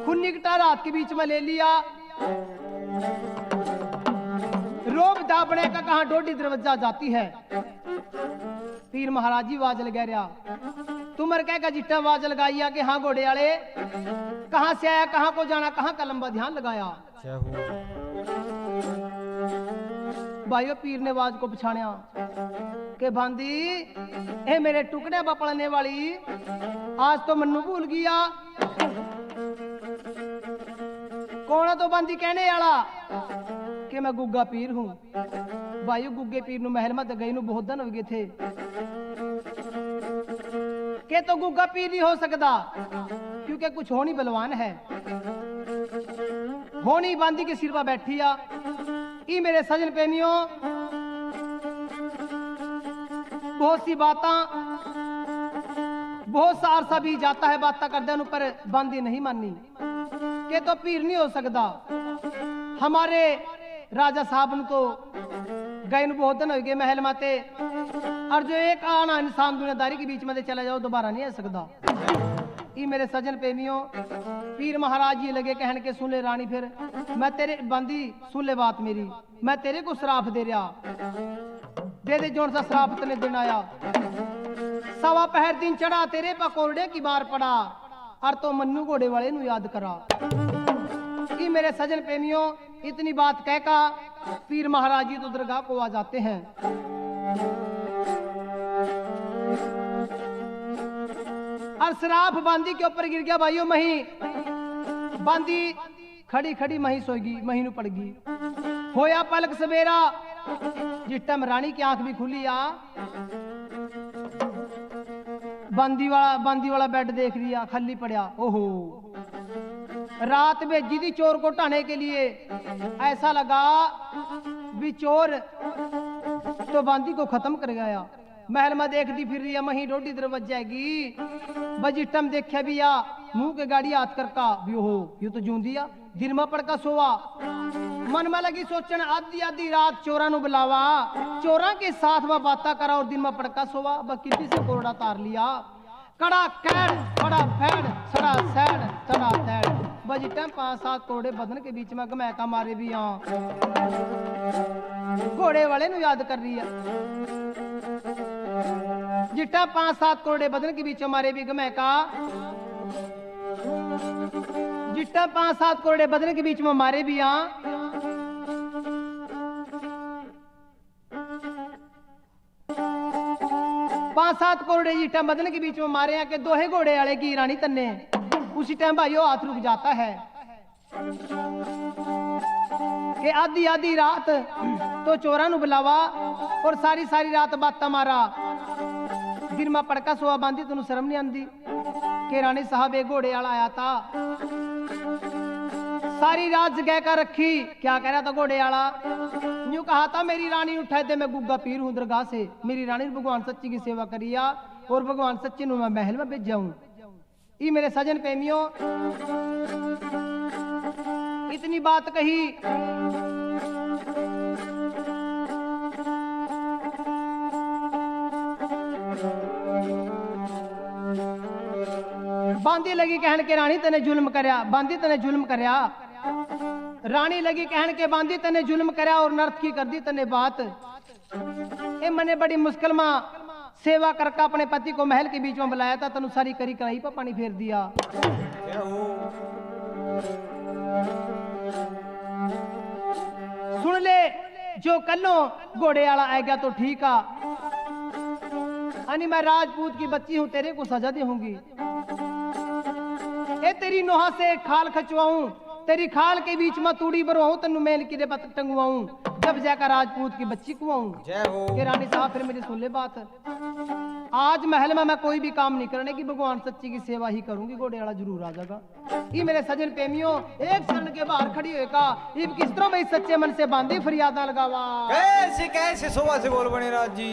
खूनी कटार हाथ के बीच में ले लिया, रोब दा बने का कहा डोडी दरवाजा जाती है। पीर महाराज जी आवाज लगा रहा, तुमर कह का जिट्टा आवाज लगाइया कि हाँ घोड़े वाले कहां से आया, कहां को जाना, कहां का लंबा ध्यान लगाया। भाइयों, पीर ने आवाज को पछाणिया के बांदी ए मेरे टुकड़े बपड़ने वाली, आज तो मन्नू भूल गया। कौन तो बांदी कहने वाला कि मैं गुग्गा पीर हूं। भाइयों, गुग्गे पीर नु महल में गई नु बहुत दिन हो गए थे के तो गुग्गा पीर नहीं हो सकता, क्योंकि कुछ होनी बलवान है। होनी बांदी के सिर पर बैठी आ। ई मेरे सजन प्रेमियों, बहुत सी बातां, बहुत सा अरसा भी जाता है बात कर देने पर बांदी नहीं मानी के तो पीर नहीं हो सकता। हमारे राजा साहब ने तो गए बहुत दिन हो गए महल माते, और जो एक आना इंसान दुनियादारी के बीच में चला जाओ दोबारा नहीं आ सकता। ये मेरे सजन प्रेमियों, पीर महाराज ये लगे कहन के सुन ले रानी, फिर मैं तेरे बंदी सुन ले बात मेरी, मैं तेरे को श्राप दे रहा, दे दे जोन सा श्राप तने दिन आया। सवा पहर दिन चढ़ा तेरे पर कोरडे की बार पड़ा, और तो मन्नू घोड़े वाले नु याद करा। कि मेरे सजन प्रेमियों इतनी बात कह का पीर महाराज जी तो दरगाह को आ जाते हैं। और शराफ बांदी के ऊपर गिर गया भाइयों मही। बांदी खड़ी खड़ी मही सोएगी, मही नु पड़ गई। होया पलक सवेरा, जिस टाइम रानी की आंख भी खुली आ, बांदी वाला बेड देख लिया खाली पड़ा। ओहो, रात भेजी थी चोर को ढाने के लिए। ऐसा लगा भी चोर तो बांदी को खत्म कर गया। महल में देखती फिर रही है, मही रोटी तरफ बच जाएगी। बजिटम देखा भी या मुंह के गाड़ी हाथ कर का भी हो, यू तो जूं दिया दिन में पड़का सोवा। मन में लगी सोचन आधी आधी रात चोरा नु बुलावा, चोरा के साथ में बाता करा और दिन में पड़का सोवा। बकिटी से कोरडा तार लिया, कड़ा कैड बड़ा फैड सड़ा सैड सड़ा सैड। बजिटम 5-7 कोड़े बदन के बीच में गमै का मारे भी यहाँ घोड़े वाले नु याद कर रही है। जिट्टा 5-7 कोड़े बदन के बीच मारे भी गमै का, जिट्टा 5-7 कोड़े बदन के बीच में मारे भी यहाँ। 5-7 कोड़े जिट्टा बदन के बीच में मारे हैं कि दोहे घोड़े वाले की रानी तन्ने। उसी टाइम भाइयों हाथ रुक जाता है कि आधी आधी रात तो चोरा नु बुलावा और सारी सारी रात बाता मारा। दिन में पड़का सोआ बांधी तेन शर्म नहीं आती कि रानी साहब एक घोड़े वाला आया था। सारी रात जगह का रखी, क्या कह रहा था घोड़े वाला? यूं कहा था मेरी रानी उठाए दे, मैं गुग्गा पीर हूं दरगाह से। मेरी रानी ने भगवान सच्ची की सेवा करिया और भगवान सच्ची नु मैं महल में भेज जाऊं। ये मेरे सजन प्रेमियों इतनी बात कही। बांदी लगी कहन के रानी तने जुल्म करया, बांदी तने जुल्म करया। रानी लगी कहन के बांदी तने जुल्म करया और नर्थ की कर दी तने बात। ए मने बड़ी मुश्किल में सेवा करके अपने पति को महल के बीच में बुलाया था, तनु सारी करी कढ़ाई पर पानी फेर दिया। सुन ले जो कल्लो घोड़े वाला आएगा तो ठीक आ, मैं राजपूत की बच्ची हूं, तेरे को सजा दूंगी। ए तेरी नोहा से खाल खचवाऊं, तेरी खाल के बीच में तूड़ी भरवाऊं, तेनू मेल की पत टंगवाऊं, जब जाकर राजपूत की बच्ची कुआऊं। के रानी साहब फिर मेरी सुन ले बात, आज महल में मैं कोई भी काम नहीं करने की, भगवान सच्ची की सेवा ही करूंगी। घोड़े वाला जरूर आ जाएगा। ये मेरे सजन प्रेमियों एक क्षण के बाहर खड़ी होगा, इब किस तरह में सच्चे मन से बांधी फरियादा लगावा। कैसे कैसे सुबह से बोल बने राज जी।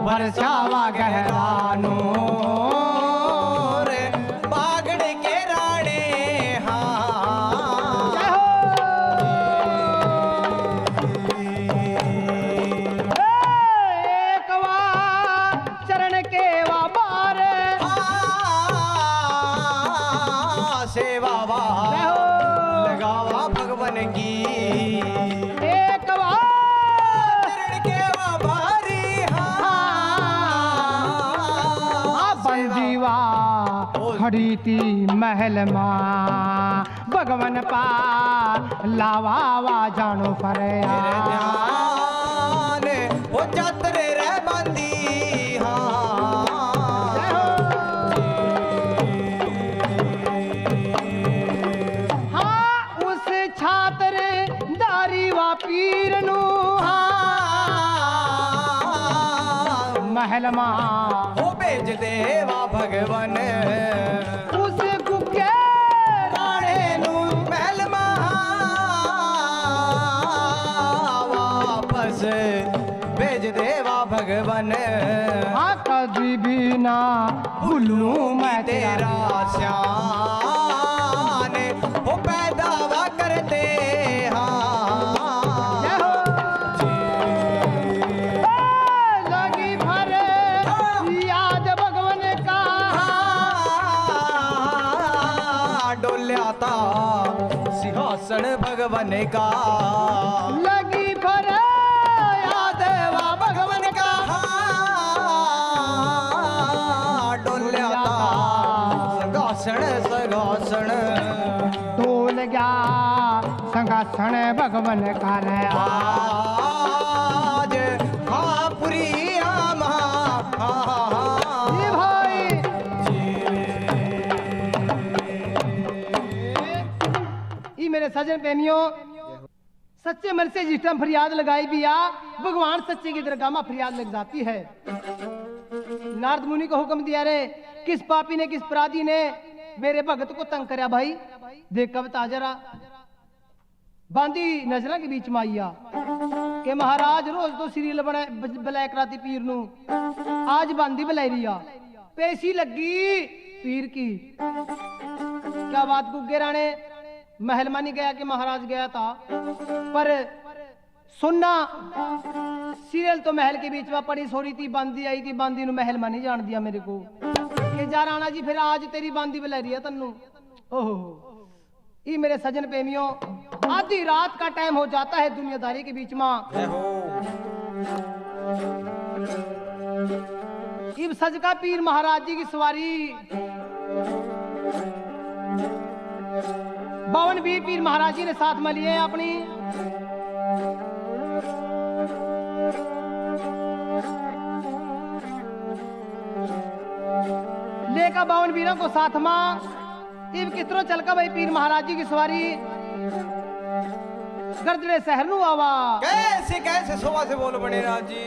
बरसावा गहरानो रे बागड़ के राणे। हाँ एक चरण के वा बार सेवा लगावा भगवान की। खड़ी थी महल मां भगवन पा लावा जानो फरया वो चातरे रे बंदी। हाँ उस छात्र दारी वा पीर नु महल मां वो भेज देवा भगवन। उस गुगे राणे भगवन हाँ कभी भी ना भूलूं मैं तेरा श्यान हो पैदावा करते हाँ जय हो। लगी भर याद भगवन का डोल्या था सिंहासन भगवन का लगी भर याद भगवन का डोल्या था सिंहासन सिंहासन डोल गया संगासन भगवन का रे आज हाँ पुरी आमा जी भाई ई मेरे सजन प्रेमियों सच्चे मन से जिस टाइम फरियाद लगाई भी आ भगवान सच्चे की दरगाह में फरियाद लग जाती है। नारद मुनि को हुक्म दिया रे किस पापी ने किस अपराधी ने मेरे भगत को तंग करया भाई देख कविता जरा बांदी नजरा के बीच में आइया के महाराज रोज तो सीरियल बुलाया कराती पीर नू आज बांदी बुलाई रिया पेशी लगी पीर की क्या बात गुग्गे राणे महल मानी गया कि महाराज गया था पर सुनना सीरियल तो महल के बीच में पड़ी सोरी थी बांदी आई थी बांदी नु महल मानी जान दिया मेरे को कि जा राणा जी फिर आज तेरी बांदी बुला रही है तन्नू ओहो ये मेरे सजन प्रेमियों आधी रात का टाइम हो जाता है दुनियादारी के बीच में इब सजका पीर महाराज जी की सवारी बावन वीर पीर महाराज जी ने साथ में लिए अपनी लेकर बावन वीरों को साथ में इब कितरो चलका भाई पीर महाराज जी की सवारी गर्दने शहर नु आवा कैसे कैसे सुबह से बोल बने राज जी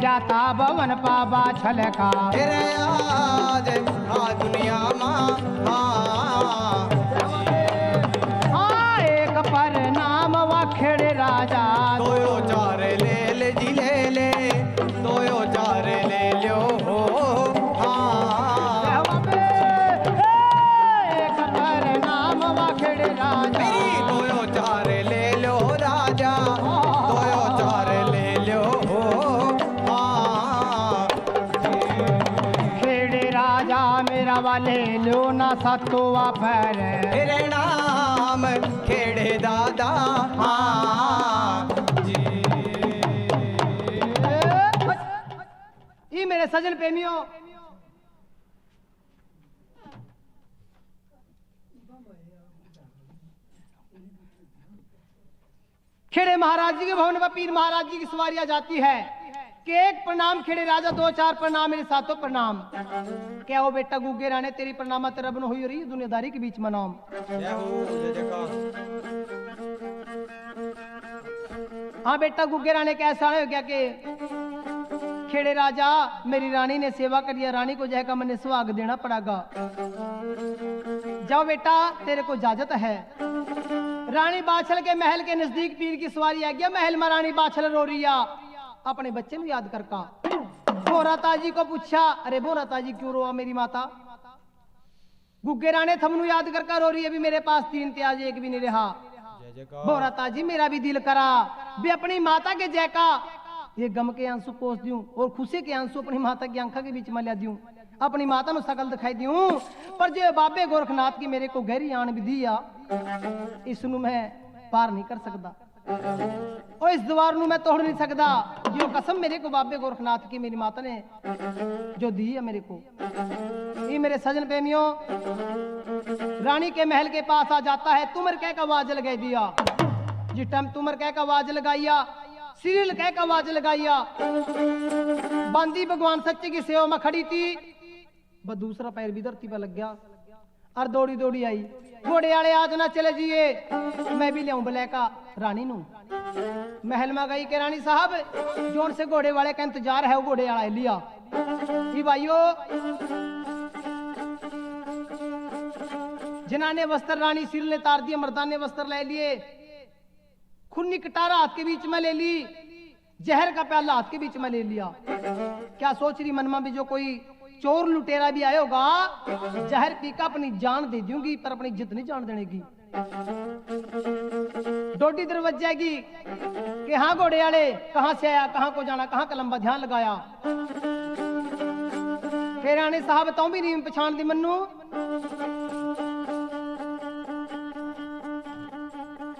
जाता भवन पाबा छलका तेरे आज दुनिया एक पर नाम वखेड़े राजा तोयो चार ले ले जी ले ले तोयो सातो वापर तेरे नाम खेड़े दादा हाँ जी। ये मेरे सजन प्रेमियों खेड़े महाराज जी के भवन में पीर महाराज जी की सवारियां जाती है कि एक प्रणाम खेड़े राजा, दो चार प्रणाम मेरे सातों प्रणाम। क्या हो बेटा गुग्गे राणे, तेरी प्रणामा तेरा बन हुई रही दुनियादारी के बीच में नाम। जय हो जय जयकार। हाँ बेटा गुग्गे राणे कैसा हो गया कि खेड़े राजा मेरी रानी ने सेवा करिया, रानी को जाएगा मैंने सुहाग देना पड़ेगा। जाओ बेटा तेरे को इजाजत है। रानी बाछल के महल के नजदीक पीर की सवारी आ गया। महल में रानी बाछल रो रही अपने बच्चे में याद करका। भोराता जी को पूछा, अरे भोराता जी क्यों रोआ मेरी माता? गुग्गे राणे थमनू याद करका रो रही है, अभी मेरे पास 3 थे आज एक भी नहीं रहा। भोराता जी मेरा भी दिल करा भी अपनी माता के जैका ये गम के आंसू पोस दूं और खुशी के आंसू अपनी माता की आंखों के बीच में ला दूं, अपनी माता नु सकल दिखाई दूं। पर जो बाबे गोरखनाथ की मेरे को गहरी आन भी दिया इसनु मैं पार नहीं कर सकता और इस द्वार नु मैं तोड़ नहीं सकता। जो कसम मेरे को बाबे गोरखनाथ की मेरी माता ने जो दी है मेरे को। ये मेरे सजन प्रेमियों रानी के महल के पास आ जाता है। तुमर कह का आवाज लगाई दिया, जिस टाइम तुमर कह का आवाज लगाइया, सीरियल कह का आवाज लगाइया, बांदी भगवान सच्चे की सेवा में खड़ी थी, बस दूसरा पैर भी धरती पर लग गया और दौड़ी दौड़ी आई। घोड़े वाले आज ना चले जिए, मैं भी लियाऊं बलैका रानी नू। महल में गई के रानी साहब जोन से घोड़े वाले का इंतजार है, वो घोड़े वाला लिया। भाइयों जनाने वस्त्र रानी सिर ने तार दिए, मर्दाने वस्त्र ले लिए, खुन्नी कटारा हाथ के बीच में ले ली, जहर का प्याला हाथ के बीच में ले लिया। क्या सोच रही मन में भी जो कोई चोर लुटेरा भी आया होगा, जहर पीका अपनी जान दे दूंगी पर अपनी इज्जत नहीं जान देगी। डोडी दरवाज जाएगी कि हाँ घोड़े वाले कहां से आया, कहां को जाना, कहां का लंबा ध्यान लगाया। फिर रानी साहब तो भी नहीं पहचान दी मन्नू।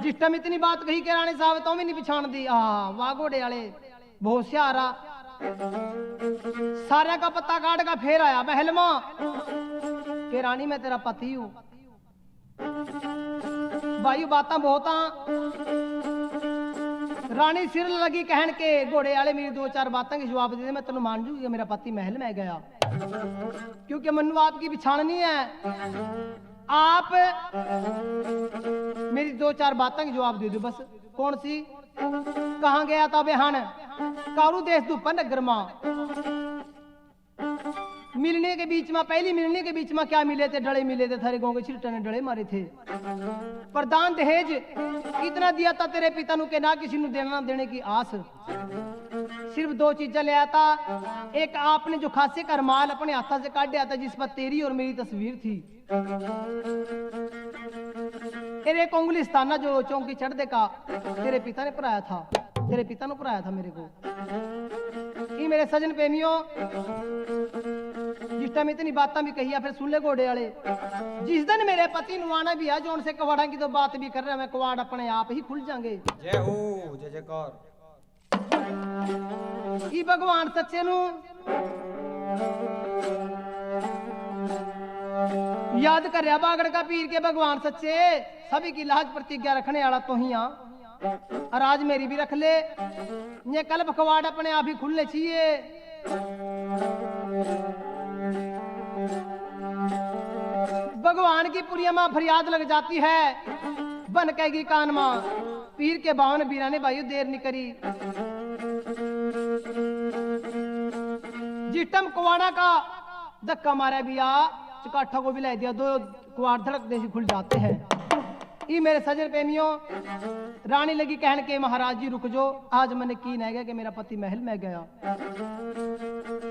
जिस टाइम इतनी बात कही कि रानी साहब तो भी नहीं पहचान दी। वाह घोड़े वाले बहुत होशियारा, सारे का पत्ता काट का फेर आया महल में कि रानी मैं तेरा पति हूं। भाई बात बहुत रानी सिर लगी कहन के घोड़े वाले मेरी 2-4 बातों के जवाब दे दे, मैं तेन मान जूगी मेरा पति महल में गया। क्योंकि मनु आपकी बिछान नहीं है, आप मेरी 2-4 बातों के जवाब दे दो बस। कौन सी? कहां गया था बेहन? कारू देश दुपन नगर में मिलने के बीच में, पहली मिलने के बीच में क्या मिले थे? डले मिले थे, थारे गांव के छिट्टे ने डले मारे थे। प्रदान दहेज इतना दिया था तेरे पिता नु के ना किसी नु देना देने की आस। सिर्फ 2 चीजें ले आया था, एक आपने जो खासे का रुमाल अपने हाथा से काट दिया था जिस पर तेरी और मेरी तस्वीर थी, एक उंगलिस्ताना जो चौंकी चढ़ दे का तेरे पिता ने पढ़ाया था, तेरे पिता ने पढ़ाया था मेरे को। ये मेरे सजन प्रेमियों जिस टाइम इतनी बातें भी कही फिर सुन ले घोड़े वाले। जिस दिन मेरे पति नुआना भी है जो उनसे कवाड़ा की तो बात भी कर रहे हैं, मैं कवाड़ अपने आप ही खुल जाएंगे। जय हो जय जयकार। ये भगवान सच्चे नु याद कर रहा बागड़ का पीर के भगवान सच्चे सभी की लाज प्रतिज्ञा रखने वाला तो ही और आज मेरी भी रख ले। ये कल बकवाड़ अपने आप ही खुलने चाहिए। भगवान की पुरिया मां फरियाद लग जाती है, बन कहेगी कान मां पीर के बावन बीरा ने भाई देर नहीं करी। जिटम कुवाड़ा का धक्का मारा बिया चकाठा को भी ला दिया, 2 कुआर धड़क देसी खुल जाते हैं। ये मेरे सजन प्रेमियों रानी लगी कहन के महाराज जी रुक जो, आज मैंने की नहीं गया कि मेरा पति महल में गया।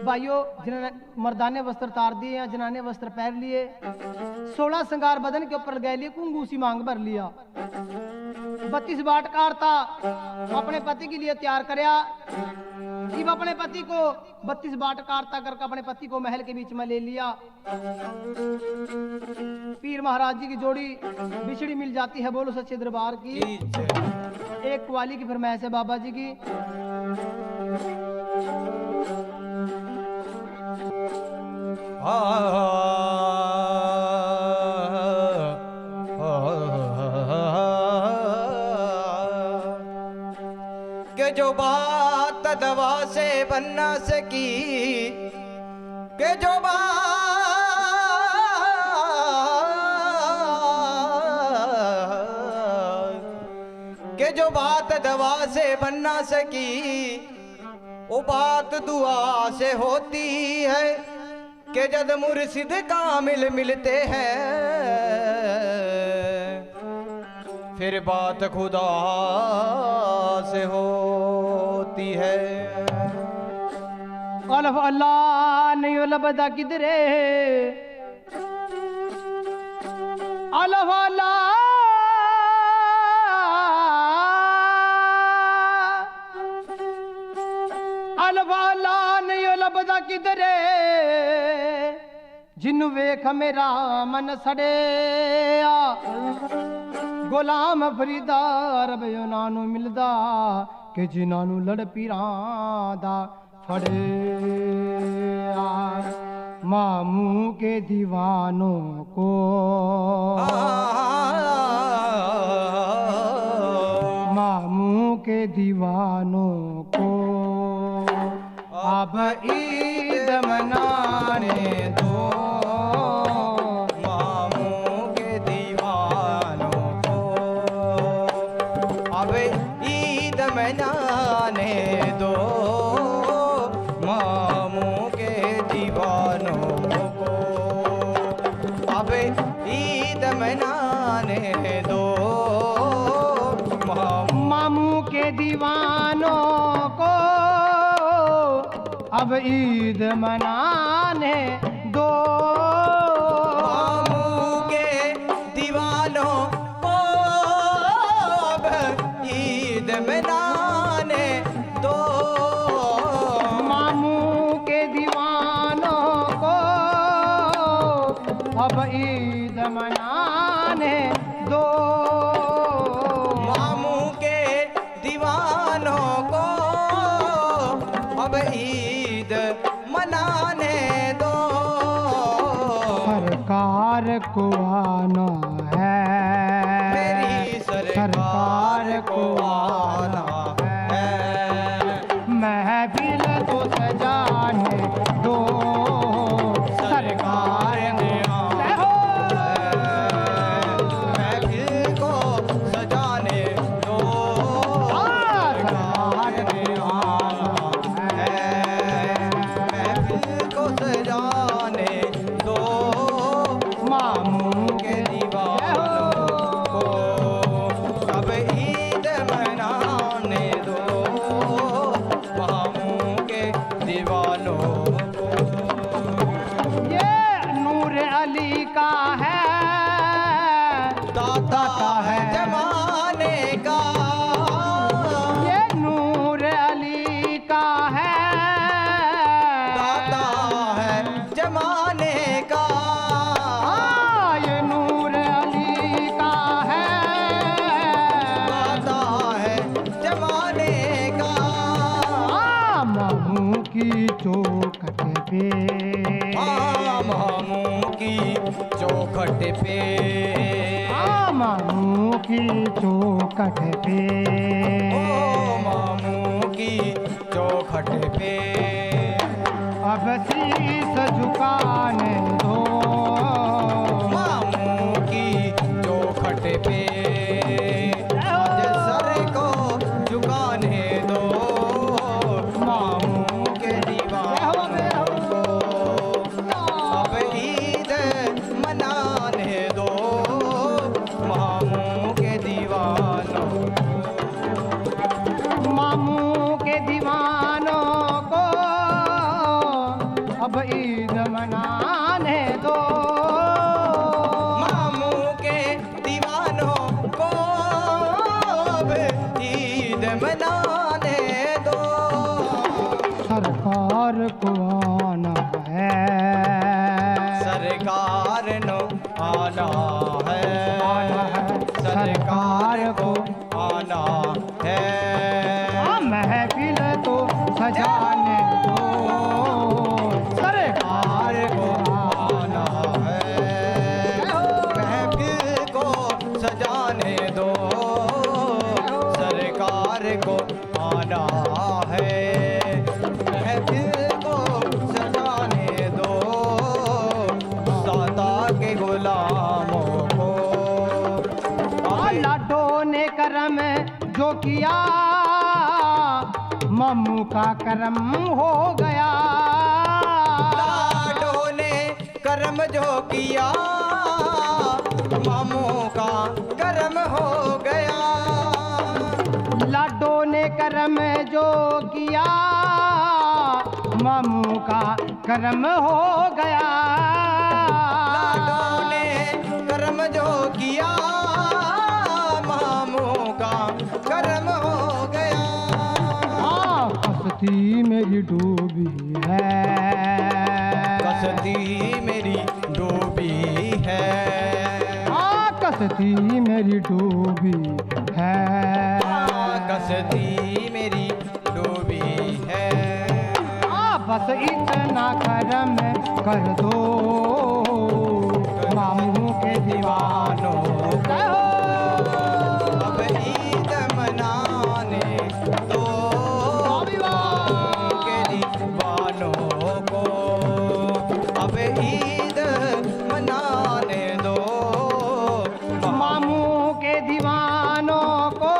भाइयों जिन्होंने मर्दाने वस्त्र तार दिए या जनाने वस्त्र पहन लिए, 16 श्रृंगार बदन के ऊपर गए लिए, कुंगूसी मांग भर लिया, 32 बाट कारता अपने पति के लिए तैयार करया। शिव अपने पति को 32 बाट काटता करके अपने पति को महल के बीच में ले लिया। पीर महाराज जी की जोड़ी बिछड़ी मिल जाती है, बोलो सच्चे दरबार की। एक वाली की फरमाइश है बाबा जी की। के जो बात दवा से बन ना सकी, के जो बात दवा से बन ना सकी, वो बात दुआ से होती है। कि जद मुर्शिद कामिल मिलते हैं, फिर बात खुदा से होती है। अल्लाह अल्लाह नहीं लबदा किधरे, अल्लाह अल्लाह अल्लाह नहीं लबदा किधरे, जिन्नू वेख मेरा मन सड़ेया। गुलाम फरीदा रब उन्हां नू मिलदा, कि जिन्हां नू लड़ पीरां दा फड़ेया। मामू के दीवानों को, मामू के दीवानों को अब ईद मनाने दो। मामू के दीवानों को अब ईद मनाने दो। मामू के दीवानों को अब ईद मनाने दो। मामू के दीवानों को अब ईद मनाने दो। मामू के दीवानों को अब ईद मनाने दो। मामू के दीवानों को अब ईद मनाने दो। मामू के दीवानों को अब ईद मनाने दो। सरकार को आना है, मेरी सरकार को आना है। महफिल तो सजाने दो। सरकार ने आना है, महफिल को सजाने दो। सरकार ने आना है, महफिल को सजाने दो। मामू के दीवानों को अब ईद मनाने दो। मामू के दीवानों को ये नूर अली का है, दाता है जमाने का। ये नूर अली का है, दाता है जमाने का। ये नूर अली का है, दाता है जमाने का। मामू की चौखट पे, मामू की चौखट पे, मामू की चौखट पे, ओ मामू की चौखट पे अब शीस झुकाने दो। मामू की चौखट पे आज सर को झुकाने दो। मामू के दीवानों को अब ईद मनाने दो। मामू के दीवानों मामू के दीवानों को अब ईद मनाने दो। मामू के दीवानों सरकार को आना है, सरकार नो आना है, सरकार को आना है। महफिल तो सजाने दो, सरकार को आना है, महफिल को सजाने दो, सरकार को आना है, महफिल को सजाने दो, दाता के गुलामों को। लाडो ने करम जो किया, मम्मू का करम हो गया। लाडो ने कर्म जो किया, मामू का कर्म हो गया। लाडो ने करम जो किया, मम्मू का करम हो गया। लाडो ने कर्म जो किया, मामू का कर्म हो गया। कश्ती मेरी डूबी है, कश्ती मेरी डूबी है, कश्ती मेरी डूबी है, कश्ती मेरी डूबी है। बस इतना करम कर दो, मामू के दीवानों को। अब ईद मनाने दो, के दीवानों को। अब ईद मनाने दो, मामू के दीवानों को।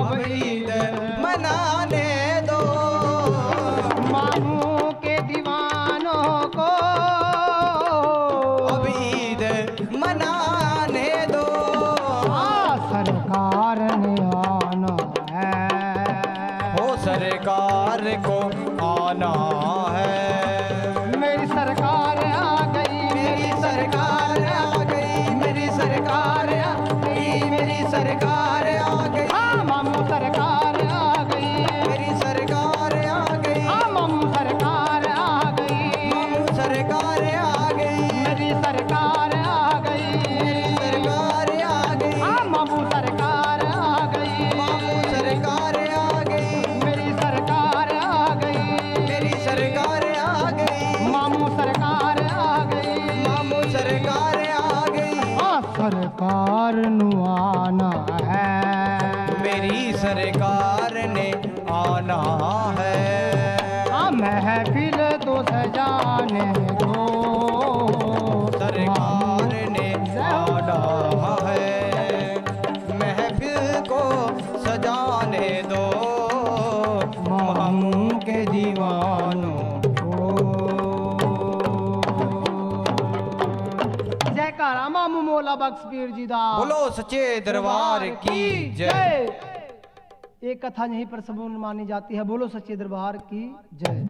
अब ईद मनाने दो, मामू के दीवानों को। अब ईद मनाने दो। सरकार ने आना है, हो सरकार को आना है, मेरी सरकार आ गई, मेरी सरकार आ गई, मेरी सरकार आ गई, मेरी सरकार आ गई, हाँ मामू सरकार आ गई, मेरी सरकार आ गई, हाँ मामू सरकार आ गई, मामू सरकार आ गई, मेरी सरकार आ गई, मेरी सरकार आ गई, हाँ मामू सरकार आ गई, मामू सरकार आ गई, मेरी सरकार आ गई, मेरी सरकार आ गई, मामू सरकार आ गई, मामू सरकार आ गई। हाँ सरकार नु आना है, मेरी सरकार ने आना है, हाँ महफिल तो सजाने दो, सरकार ने आना है, महफिल को सजाने दो, मामू के दीवानों को। जयकारा मामू मौला बख्श पीर जी दा बोलो सच्चे दरबार की जय। एक कथा यहीं पर सबूत मानी जाती है, बोलो सच्चे दरबार की जय।